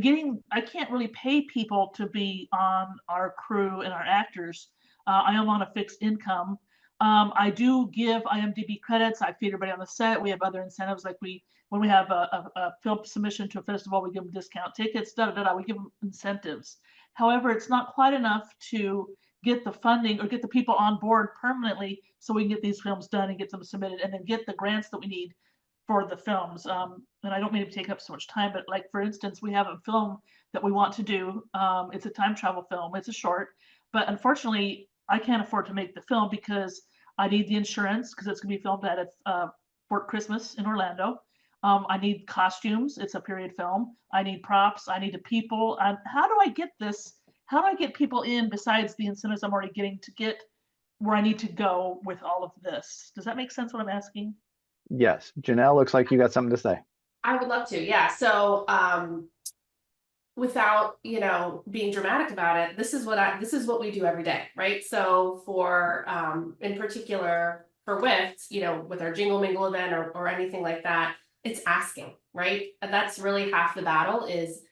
I can't really pay people to be on our crew and our actors. I am on a fixed income. I do give IMDb credits. I feed everybody on the set. We have other incentives, like when we have a film submission to a festival, we give them discount tickets, we give them incentives. However, it's not quite enough to get the funding or get the people on board permanently so we can get these films done and get them submitted and then get the grants that we need for the films. And I don't mean to take up so much time, but like, for instance, we have a film that we want to do. It's a time travel film. It's a short, but unfortunately, I can't afford to make the film because I need the insurance because it's going to be filmed at Fort Christmas in Orlando. I need costumes. It's a period film. I need props. I need the people. How do I get this? How do I get people in besides the incentives I'm already getting to get where I need to go with all of this? Does that make sense what I'm asking? Yes. Jennelle, looks like you got something to say. I would love to. Yeah. So without, you know, being dramatic about it, this is what we do every day, right? So for in particular for WIFT, you know, with our Jingle Mingle event or anything like that, it's asking, right? And that's really half the battle, is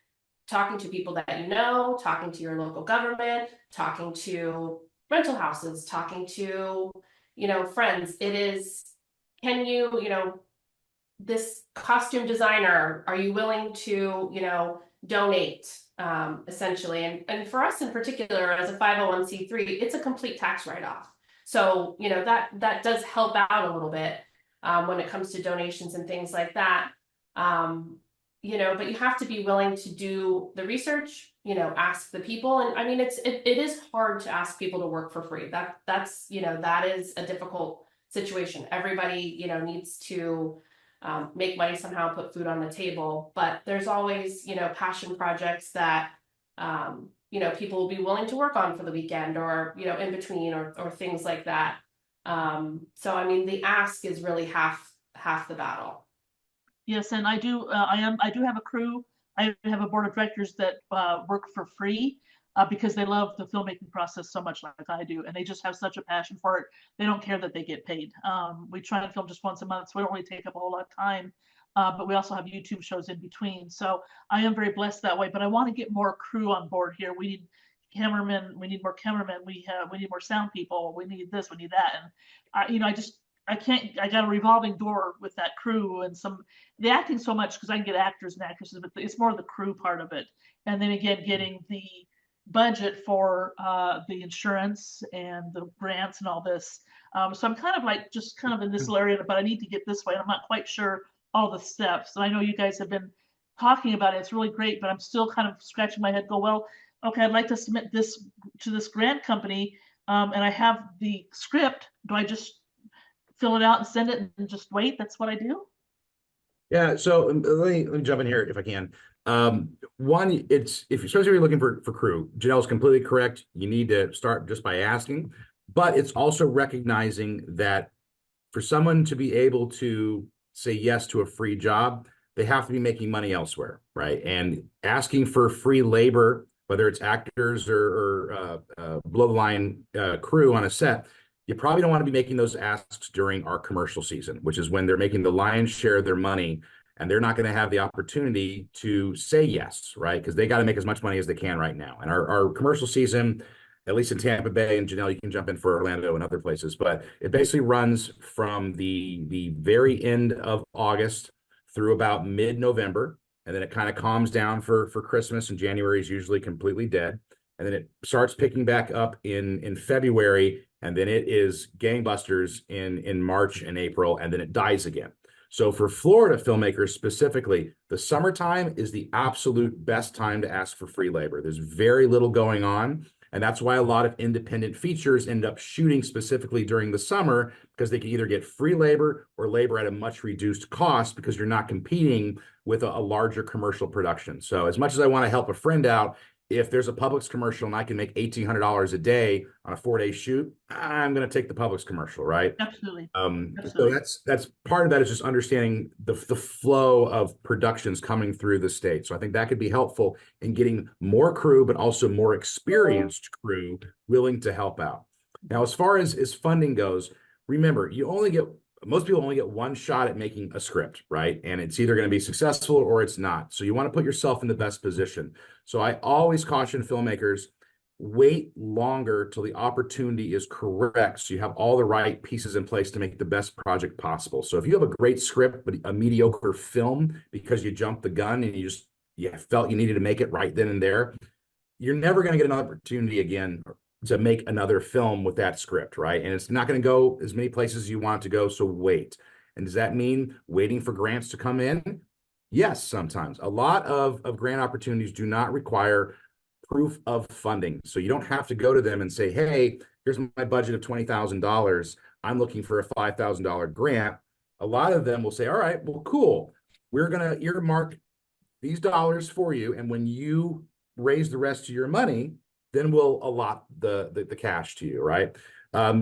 talking to people that you know, talking to your local government, talking to rental houses, talking to, you know, friends. It is, can you, you know, this costume designer, are you willing to, you know, donate, essentially? And for us in particular, as a 501c3, it's a complete tax write-off. So, you know, that does help out a little bit when it comes to donations and things like that. You know, but you have to be willing to do the research, you know, ask the people. And I mean, it is hard to ask people to work for free. That's, you know, that is a difficult situation. Everybody, you know, needs to make money somehow, put food on the table. But there's always, you know, passion projects that, you know, people will be willing to work on for the weekend, or, you know, in between, or things like that. So, I mean, the ask is really half the battle. Yes, and I do. I do have a crew. I have a board of directors that work for free because they love the filmmaking process so much, like I do, and they just have such a passion for it. They don't care that they get paid. We try and film just once a month, so we don't really take up a whole lot of time. But we also have YouTube shows in between. So I am very blessed that way. But I want to get more crew on board here. We need cameramen. We need more cameramen. We need more sound people. We need this. We need that. And you know, I can't, I got a revolving door with that crew and the acting so much, because I can get actors and actresses, but it's more the crew part of it. And then again, getting the budget for the insurance and the grants and all this. So I'm kind of like, just kind of in this area, but I need to get this way. And I'm not quite sure all the steps. And I know you guys have been talking about it. It's really great, but I'm still kind of scratching my head, go, well, okay, I'd like to submit this to this grant company. And I have the script. Do I just fill it out and send it and just wait? That's what I do. Yeah, so let me jump in here if I can. One, it's especially if you're looking for crew, Jennelle's completely correct. You need to start just by asking, but it's also recognizing that for someone to be able to say yes to a free job, they have to be making money elsewhere, right? And asking for free labor, whether it's actors or below the line crew on a set, you probably don't want to be making those asks during our commercial season, which is when they're making the lion's share of their money, and they're not going to have the opportunity to say yes, right? Because they got to make as much money as they can right now. And our commercial season, at least in Tampa Bay, and Jennelle, you can jump in for Orlando and other places, but it basically runs from the very end of August through about mid-November, and then it kind of calms down for Christmas, and January is usually completely dead. And then it starts picking back up in February, and then it is gangbusters in March and April, and then it dies again. So for Florida filmmakers specifically, the summertime is the absolute best time to ask for free labor. There's very little going on, and that's why a lot of independent features end up shooting specifically during the summer, because they can either get free labor or labor at a much reduced cost, because you're not competing with a larger commercial production. So as much as I want to help a friend out, if there's a Publix commercial and I can make $1,800 a day on a 4-day shoot, I'm going to take the Publix commercial, right? Absolutely. So that's part of that, is just understanding the flow of productions coming through the state. So I think that could be helpful in getting more crew, but also more experienced crew willing to help out. Now, as far as funding goes, remember, most people only get one shot at making a script, right? And it's either going to be successful or it's not. So you want to put yourself in the best position. So I always caution filmmakers, wait longer till the opportunity is correct, so you have all the right pieces in place to make the best project possible. So if you have a great script, but a mediocre film because you jumped the gun and you felt you needed to make it right then and there, you're never going to get an opportunity again to make another film with that script, right? And it's not going to go as many places as you want it to go, so wait. And does that mean waiting for grants to come in? Yes, sometimes. A lot of grant opportunities do not require proof of funding. So you don't have to go to them and say, hey, here's my budget of $20,000. I'm looking for a $5,000 grant. A lot of them will say, all right, well, cool. We're going to earmark these dollars for you. And when you raise the rest of your money, then we'll allot the cash to you, right?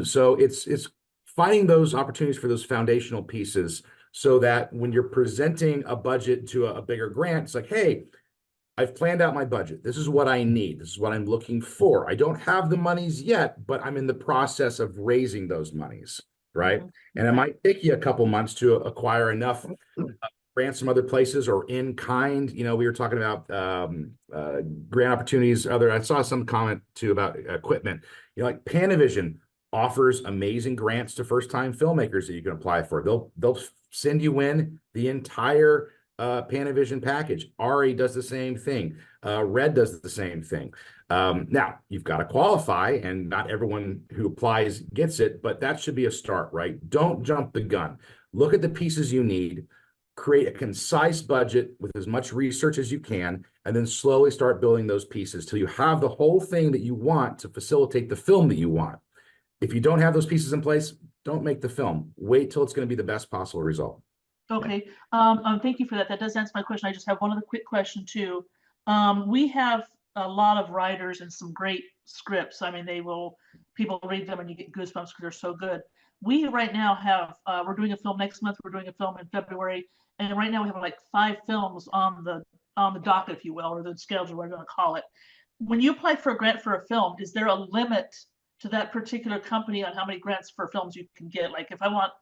So it's finding those opportunities for those foundational pieces, so that when you're presenting a budget to a bigger grant, it's like, hey, I've planned out my budget. This is what I need. This is what I'm looking for. I don't have the monies yet, but I'm in the process of raising those monies, right? And it might take you a couple months to acquire enough grants from other places or in kind. You know, we were talking about grant opportunities. I saw some comment too about equipment. You know, like Panavision offers amazing grants to first-time filmmakers that you can apply for. They'll send you in the entire Panavision package. Ari does the same thing. Red does the same thing. Now, you've got to qualify, and not everyone who applies gets it, but that should be a start, right? Don't jump the gun. Look at the pieces you need, create a concise budget with as much research as you can, and then slowly start building those pieces till you have the whole thing that you want to facilitate the film that you want. If you don't have those pieces in place, don't make the film. Wait till it's going to be the best possible result. Okay. Thank you for that. That does answer my question. I just have one other quick question too. We have a lot of writers and some great scripts. I mean, people read them and you get goosebumps because they're so good. We right now have, we're doing a film next month. We're doing a film in February. And right now we have like 5 films on the docket, if you will, or the schedule, whatever you want to call it. When you apply for a grant for a film, is there a limit to that particular company on how many grants for films you can get? Like if I want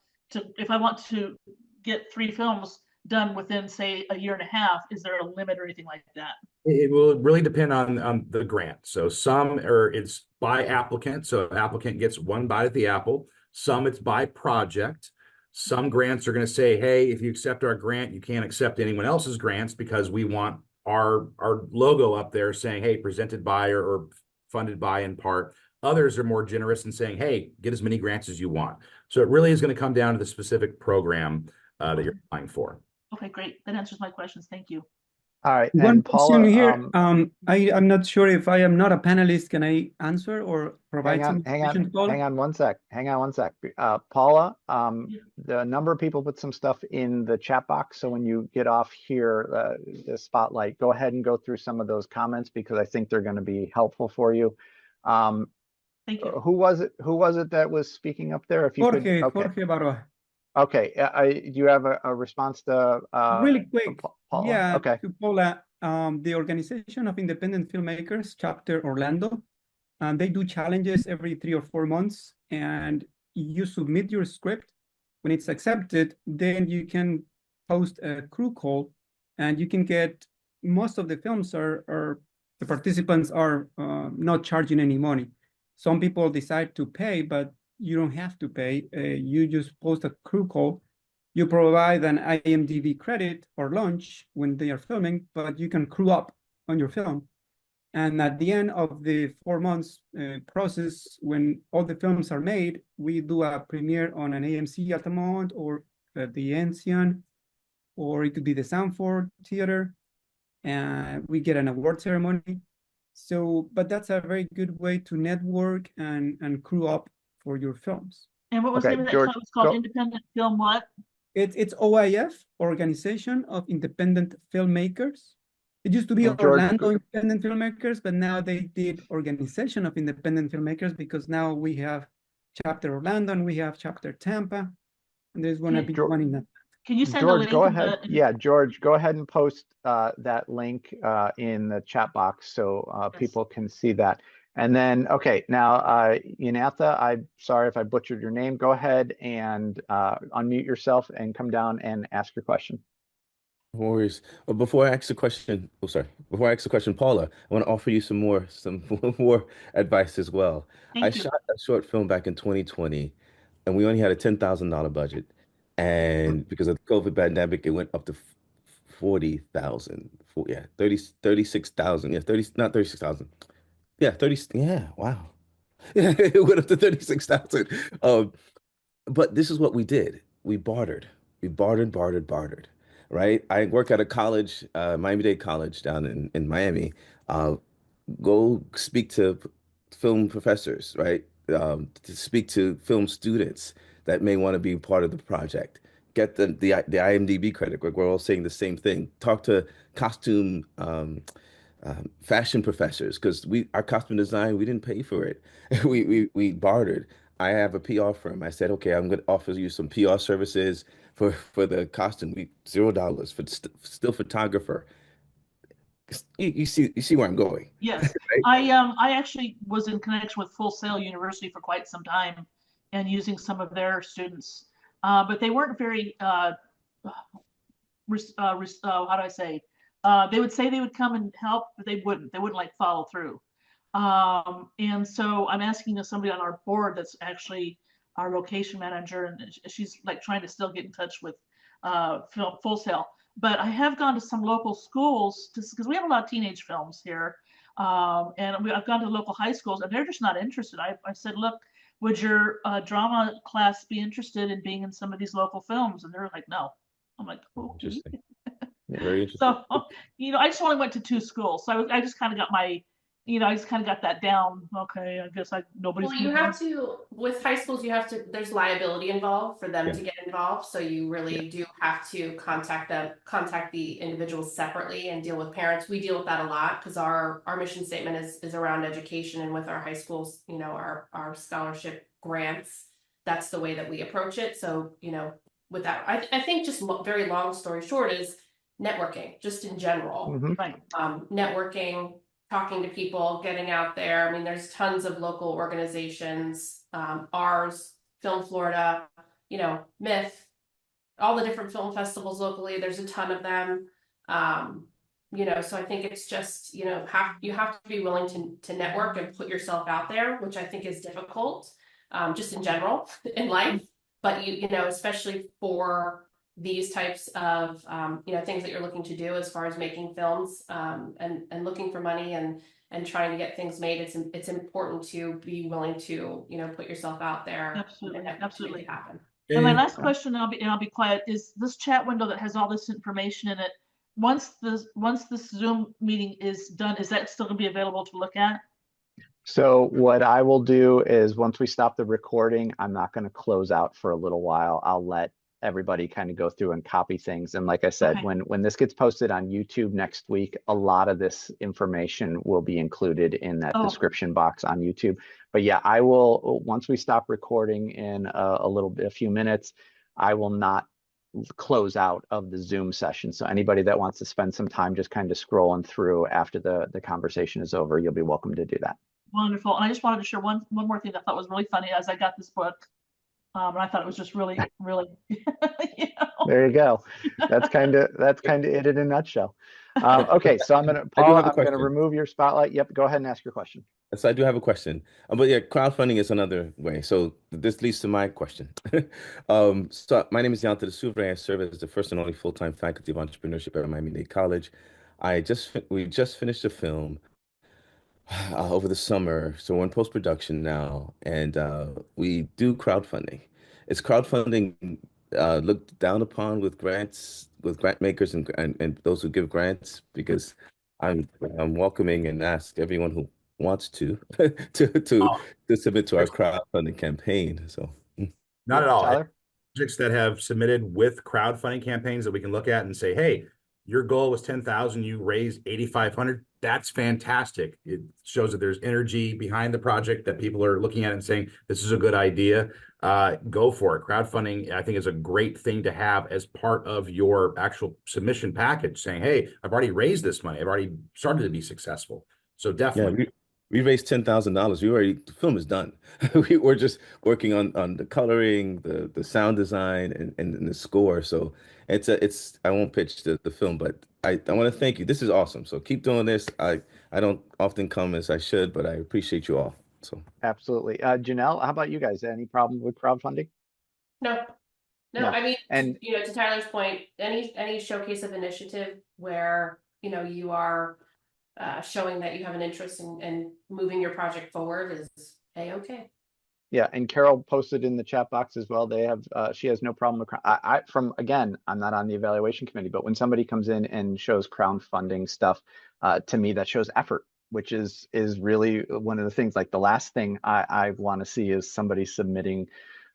to get 3 films done within, say, a year and a half, is there a limit or anything like that? It will really depend on the grant. So it's by applicant. So applicant gets one bite at the apple. Some it's by project. Some grants are going to say, hey, if you accept our grant, you can't accept anyone else's grants because we want our logo up there saying, hey, presented by or funded by in part. Others are more generous in saying, hey, get as many grants as you want. So it really is going to come down to the specific program that you're applying for. Okay, great. That answers my questions. Thank you. All right, One and question Paula, here. I'm not sure if I am not a panelist. Can I answer or provide some information, Paula? hang on one sec. Paula, Yeah. the number of people put some stuff in the chat box. So when you get off here, the spotlight, go ahead and go through some of those comments because I think they're going to be helpful for you. Thank you. Who was it that was speaking up there? If you Jorge, could, okay. Jorge Barba. Okay, do you have a response to Really quick. Paula? Yeah, Okay. to Paula, the Organization of Independent Filmmakers, Chapter Orlando, and they do challenges every 3 or 4 months, and you submit your script. When it's accepted, then you can post a crew call, and you can get, most of the films are the participants are not charging any money. Some people decide to pay, but you don't have to pay. You just post a crew call. You provide an IMDb credit or lunch when they are filming, but you can crew up on your film. And at the end of the 4 months process, when all the films are made, we do a premiere on an AMC Altamont or the Ancien, or it could be the Sanford Theater, and we get an award ceremony. So, but that's a very good way to network and crew up for your films. And what was Okay, the name of that George, club? It's called go. Independent Film what? It's OIF, Organization of Independent Filmmakers. It used to be And George, Orlando Independent Filmmakers, but now they did Organization of Independent Filmmakers because now we have Chapter Orlando and we have Chapter Tampa, and there's going to be one in that. Can you send a George, link? go ahead. Yeah, George, go ahead and post that link in the chat box so Yes. people can see that. And then, okay, now, Yanatha, I'm sorry if I butchered your name. Go ahead and unmute yourself and come down and ask your question. No worries. Before I ask the question, Before I ask the question, Paula, I want to offer you some more more advice as well. I Thank you. shot a short film back in 2020, and we only had a $10,000 budget. And because of the COVID pandemic, it went up to 40,000. Yeah, 36,000. Yeah, 30, not 36,000. Yeah, 30. Yeah, wow. Yeah, it went up to 36,000. But this is what we did. We bartered. We bartered. Right? I work at a college, Miami-Dade College down in Miami. Go speak to film professors, right? To speak to film students that may want to be part of the project. Get the IMDb credit. We're all saying the same thing. Talk to costume fashion professors because our costume design, we didn't pay for it. We bartered. I have a PR firm. I said, okay, I'm going to offer you some PR services for the costume. $0 for still photographer. you see where I'm going. Yes, Right? I actually was in connection with Full Sail University for quite some time, and using some of their students, but they weren't very how do I say? They would say they would come and help, but they wouldn't. They wouldn't like follow through. And so I'm asking somebody on our board that's actually our location manager, and she's like trying to still get in touch with Full Sail. But I have gone to some local schools because we have a lot of teenage films here. And I've gone to local high schools, and they're just not interested. I said, look, would your drama class be interested in being in some of these local films? And they're like, no. I'm like, okay. Interesting. Yeah, very interesting. So, I just only went to 2 schools. So I just kind of got my, I just kind of got that down. Okay, I guess nobody's. Well, you have to, with high schools, there's liability involved for them to get involved. So you really do have to contact the individuals separately and deal with parents. We deal with that a lot because our mission statement is around education, and with our high schools, our scholarship grants, that's the way that we approach it. So, with that, I think just very long story short is networking, just in general. Right. Networking, talking to people, getting out there. I mean, there's tons of local organizations, ours, Film Florida, Myth, all the different film festivals locally. There's a ton of them. So I think it's just, you have to be willing to network and put yourself out there, which I think is difficult, just in general in life. But especially for these types of things that you're looking to do as far as making films, and looking for money and trying to get things made, it's important to be willing to put yourself out there. Absolutely, and absolutely. make it happen. And my last question, and I'll be quiet, is this chat window that has all this information in it. Once this Zoom meeting is done, is that still going to be available to look at? So what I will do is once we stop the recording, I'm not going to close out for a little while. I'll let everybody kind of go through and copy things. And like I said, Okay. when this gets posted on YouTube next week, a lot of this information will be included in that description box on YouTube. But yeah, I will, once we stop recording in a few minutes, I will not close out of the Zoom session. So anybody that wants to spend some time just kind of scrolling through after the conversation is over, you'll be welcome to do that. Wonderful. And I just wanted to share one more thing that I thought was really funny as I got this book. And I thought it was just really, really, There you go. That's kind of it in a nutshell. Okay, so Paula, I'm gonna remove your spotlight. Yep, go ahead and ask your question. So I do have a question, but yeah, crowdfunding is another way. So this leads to my question. So my name is Jennelle de Souvre. I serve as the first and only full-time faculty of entrepreneurship at Miami-Dade College. We just finished a film over the summer, so we're in post-production now, and we do crowdfunding. It's crowdfunding looked down upon with grants, with grant makers and those who give grants, because I'm welcoming and ask everyone who wants to to submit to our crowdfunding campaign. So not at all. Tyler? Projects that have submitted with crowdfunding campaigns that we can look at and say, hey, your goal was 10,000, you raised 8,500. That's fantastic. It shows that there's energy behind the project, that people are looking at it and saying, this is a good idea. Go for it. Crowdfunding, I think, is a great thing to have as part of your actual submission package, saying, hey, I've already raised this money. I've already started to be successful. So definitely. Yeah, we raised $10,000. The film is done. We're just working on the coloring, the sound design, and the score. So I won't pitch the film, but I want to thank you. This is awesome. So keep doing this. I don't often come as I should, but I appreciate you all. So absolutely. Jennelle, how about you guys? Any problem with crowdfunding? No. No. I mean, and to Tyler's point, any showcase of initiative where you are showing that you have an interest in moving your project forward is A-okay. Yeah, and Carol posted in the chat box as well. They have she has no problem with again, I'm not on the evaluation committee, but when somebody comes in and shows crowdfunding stuff, to me that shows effort, which is really one of the things. Like the last thing I want to see is somebody submitting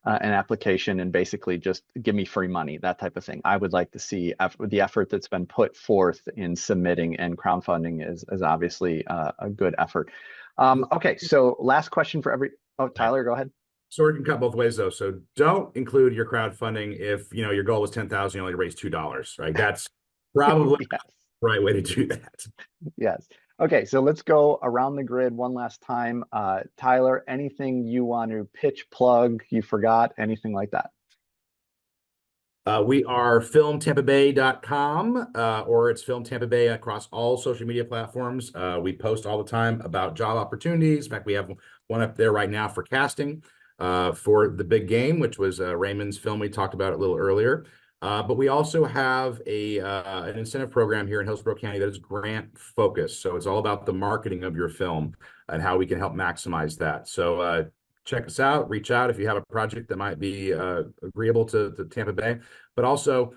an application and basically just give me free money, that type of thing. I would like to see the effort that's been put forth in submitting, and crowdfunding is obviously a good effort. Okay, so last question for Tyler, go ahead. Sword can cut both ways though. So don't include your crowdfunding if your goal was 10,000, you only raised $2, right? That's probably Yes. right way to do that. Yes. Okay, so let's go around the grid one last time. Tyler, anything you want to pitch, plug, you forgot, anything like that? We are filmtampabay.com, or it's Film Tampa Bay across all social media platforms. We post all the time about job opportunities. In fact, we have one up there right now for casting for The Big Game, which was Raymond's film we talked about a little earlier. But we also have an incentive program here in Hillsborough County that is grant focused. So it's all about the marketing of your film and how we can help maximize that. So check us out, reach out if you have a project that might be agreeable to Tampa Bay, but also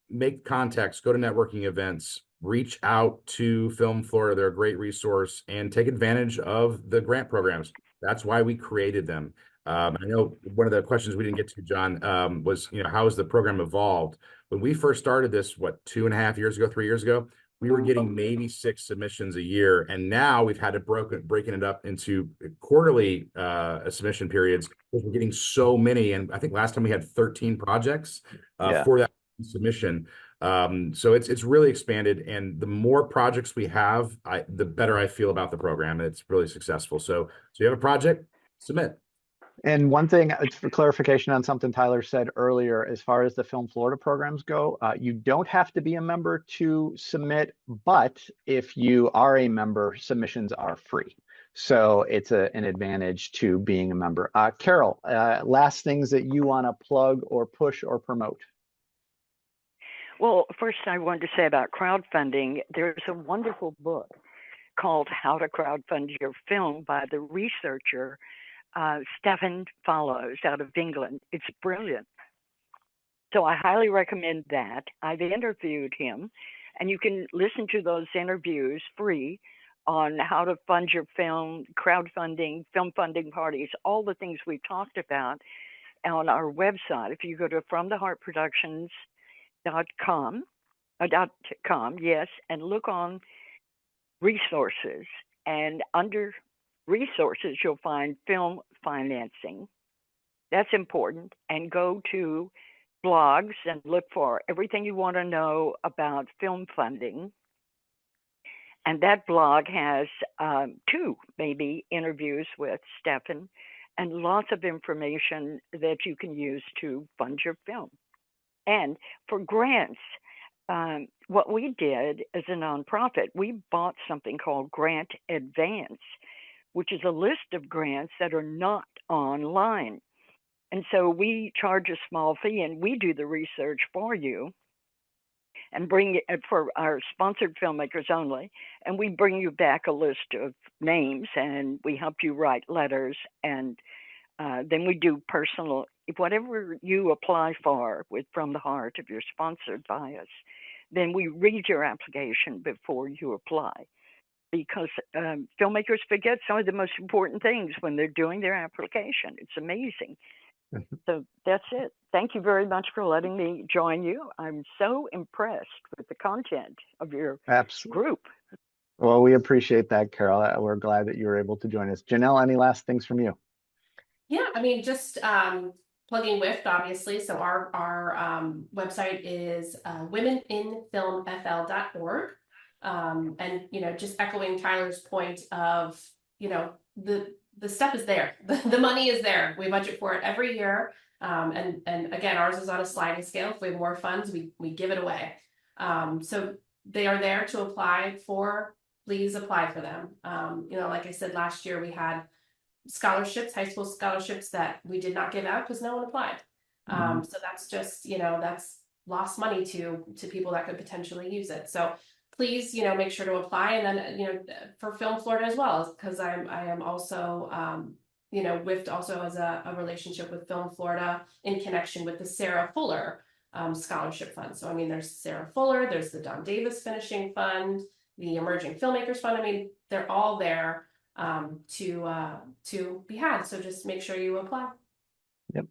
make contacts, go to networking events, reach out to Film Florida. They're a great resource, and take advantage of the grant programs. That's why we created them. I know one of the questions we didn't get to, John, was, how has the program evolved? When we first started this, what, 2.5 years ago, 3 years ago, we were getting maybe 6 submissions a year, and now we've had to breaking it up into quarterly submission periods because we're getting so many. And I think last time we had 13 projects for that submission. So it's really expanded, and the more projects we have, the better I feel about the program. It's really successful. So you have a project, submit. And one thing for clarification on something Tyler said earlier, as far as the Film Florida programs go, you don't have to be a member to submit, but if you are a member, submissions are free. So it's an advantage to being a member. Carol, last things that you want to plug or push or promote? Well, first I wanted to say about crowdfunding, there's a wonderful book called How to Crowdfund Your Film by the researcher Stephen Follows out of England. It's brilliant. So I highly recommend that. I've interviewed him, and you can listen to those interviews free on how to fund your film, crowdfunding, film funding parties, all the things we talked about on our website. If you go to fromtheheartproductions.com, .com, and look on resources, and under resources, you'll find film financing. That's important. And go to blogs and look for everything you want to know about film funding. And that blog has 2 maybe interviews with Stephen and lots of information that you can use to fund your film. And for grants, what we did as a nonprofit, we bought something called Grant Advance, which is a list of grants that are not online. And so we charge a small fee, and we do the research for you and bring it for our sponsored filmmakers only. And we bring you back a list of names, and we help you write letters. And then we do personal, whatever you apply for with From the Heart, if you're sponsored by us, then we read your application before you apply. Because filmmakers forget some of the most important things when they're doing their application. It's amazing. So that's it. Thank you very much for letting me join you. I'm so impressed with the content of your group. Well, we appreciate that, Carol. We're glad that you were able to join us. Jennelle, any last things from you? Yeah, I mean, just plugging WIFT, obviously. So our website is womeninfilmfl.org. And, just echoing Tyler's point of, the stuff is there. The money is there. We budget for it every year. And again, ours is on a sliding scale. If we have more funds, we give it away. So they are there to apply for. Please apply for them. Like I said, last year we had scholarships, high school scholarships that we did not give out because no one applied. So that's just, that's lost money to people that could potentially use it. So please, make sure to apply. And then, for Film Florida as well, because I am also, WIFT also has a relationship with Film Florida in connection with the Sara Fuller Scholarship Fund. So, I mean, there's Sara Fuller, there's the Don Davis Finishing Fund, the Emerging Filmmakers Fund. I mean, they're all there to be had. So just make sure you apply. Yep.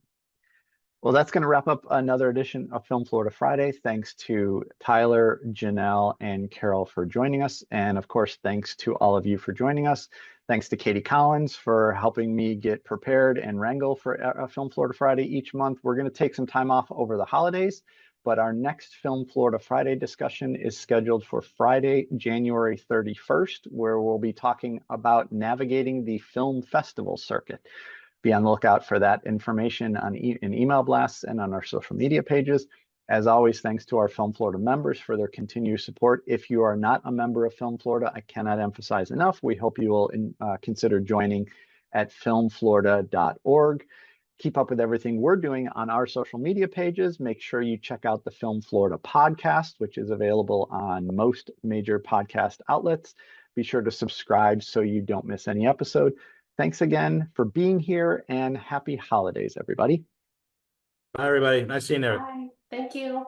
Well, that's going to wrap up another edition of Film Florida Friday. Thanks to Tyler, Jennelle, and Carol for joining us. And of course, thanks to all of you for joining us. Thanks to Katie Collins for helping me get prepared and wrangle for Film Florida Friday each month. We're going to take some time off over the holidays, but our next Film Florida Friday discussion is scheduled for Friday, January 31st, where we'll be talking about navigating the film festival circuit. Be on the lookout for that information in email blasts and on our social media pages. As always, thanks to our Film Florida members for their continued support. If you are not a member of Film Florida, I cannot emphasize enough. We hope you will consider joining at filmflorida.org. Keep up with everything we're doing on our social media pages. Make sure you check out the Film Florida podcast, which is available on most major podcast outlets. Be sure to subscribe so you don't miss any episode. Thanks again for being here, and happy holidays, everybody. Bye, everybody. Nice seeing you. Bye. Thank you.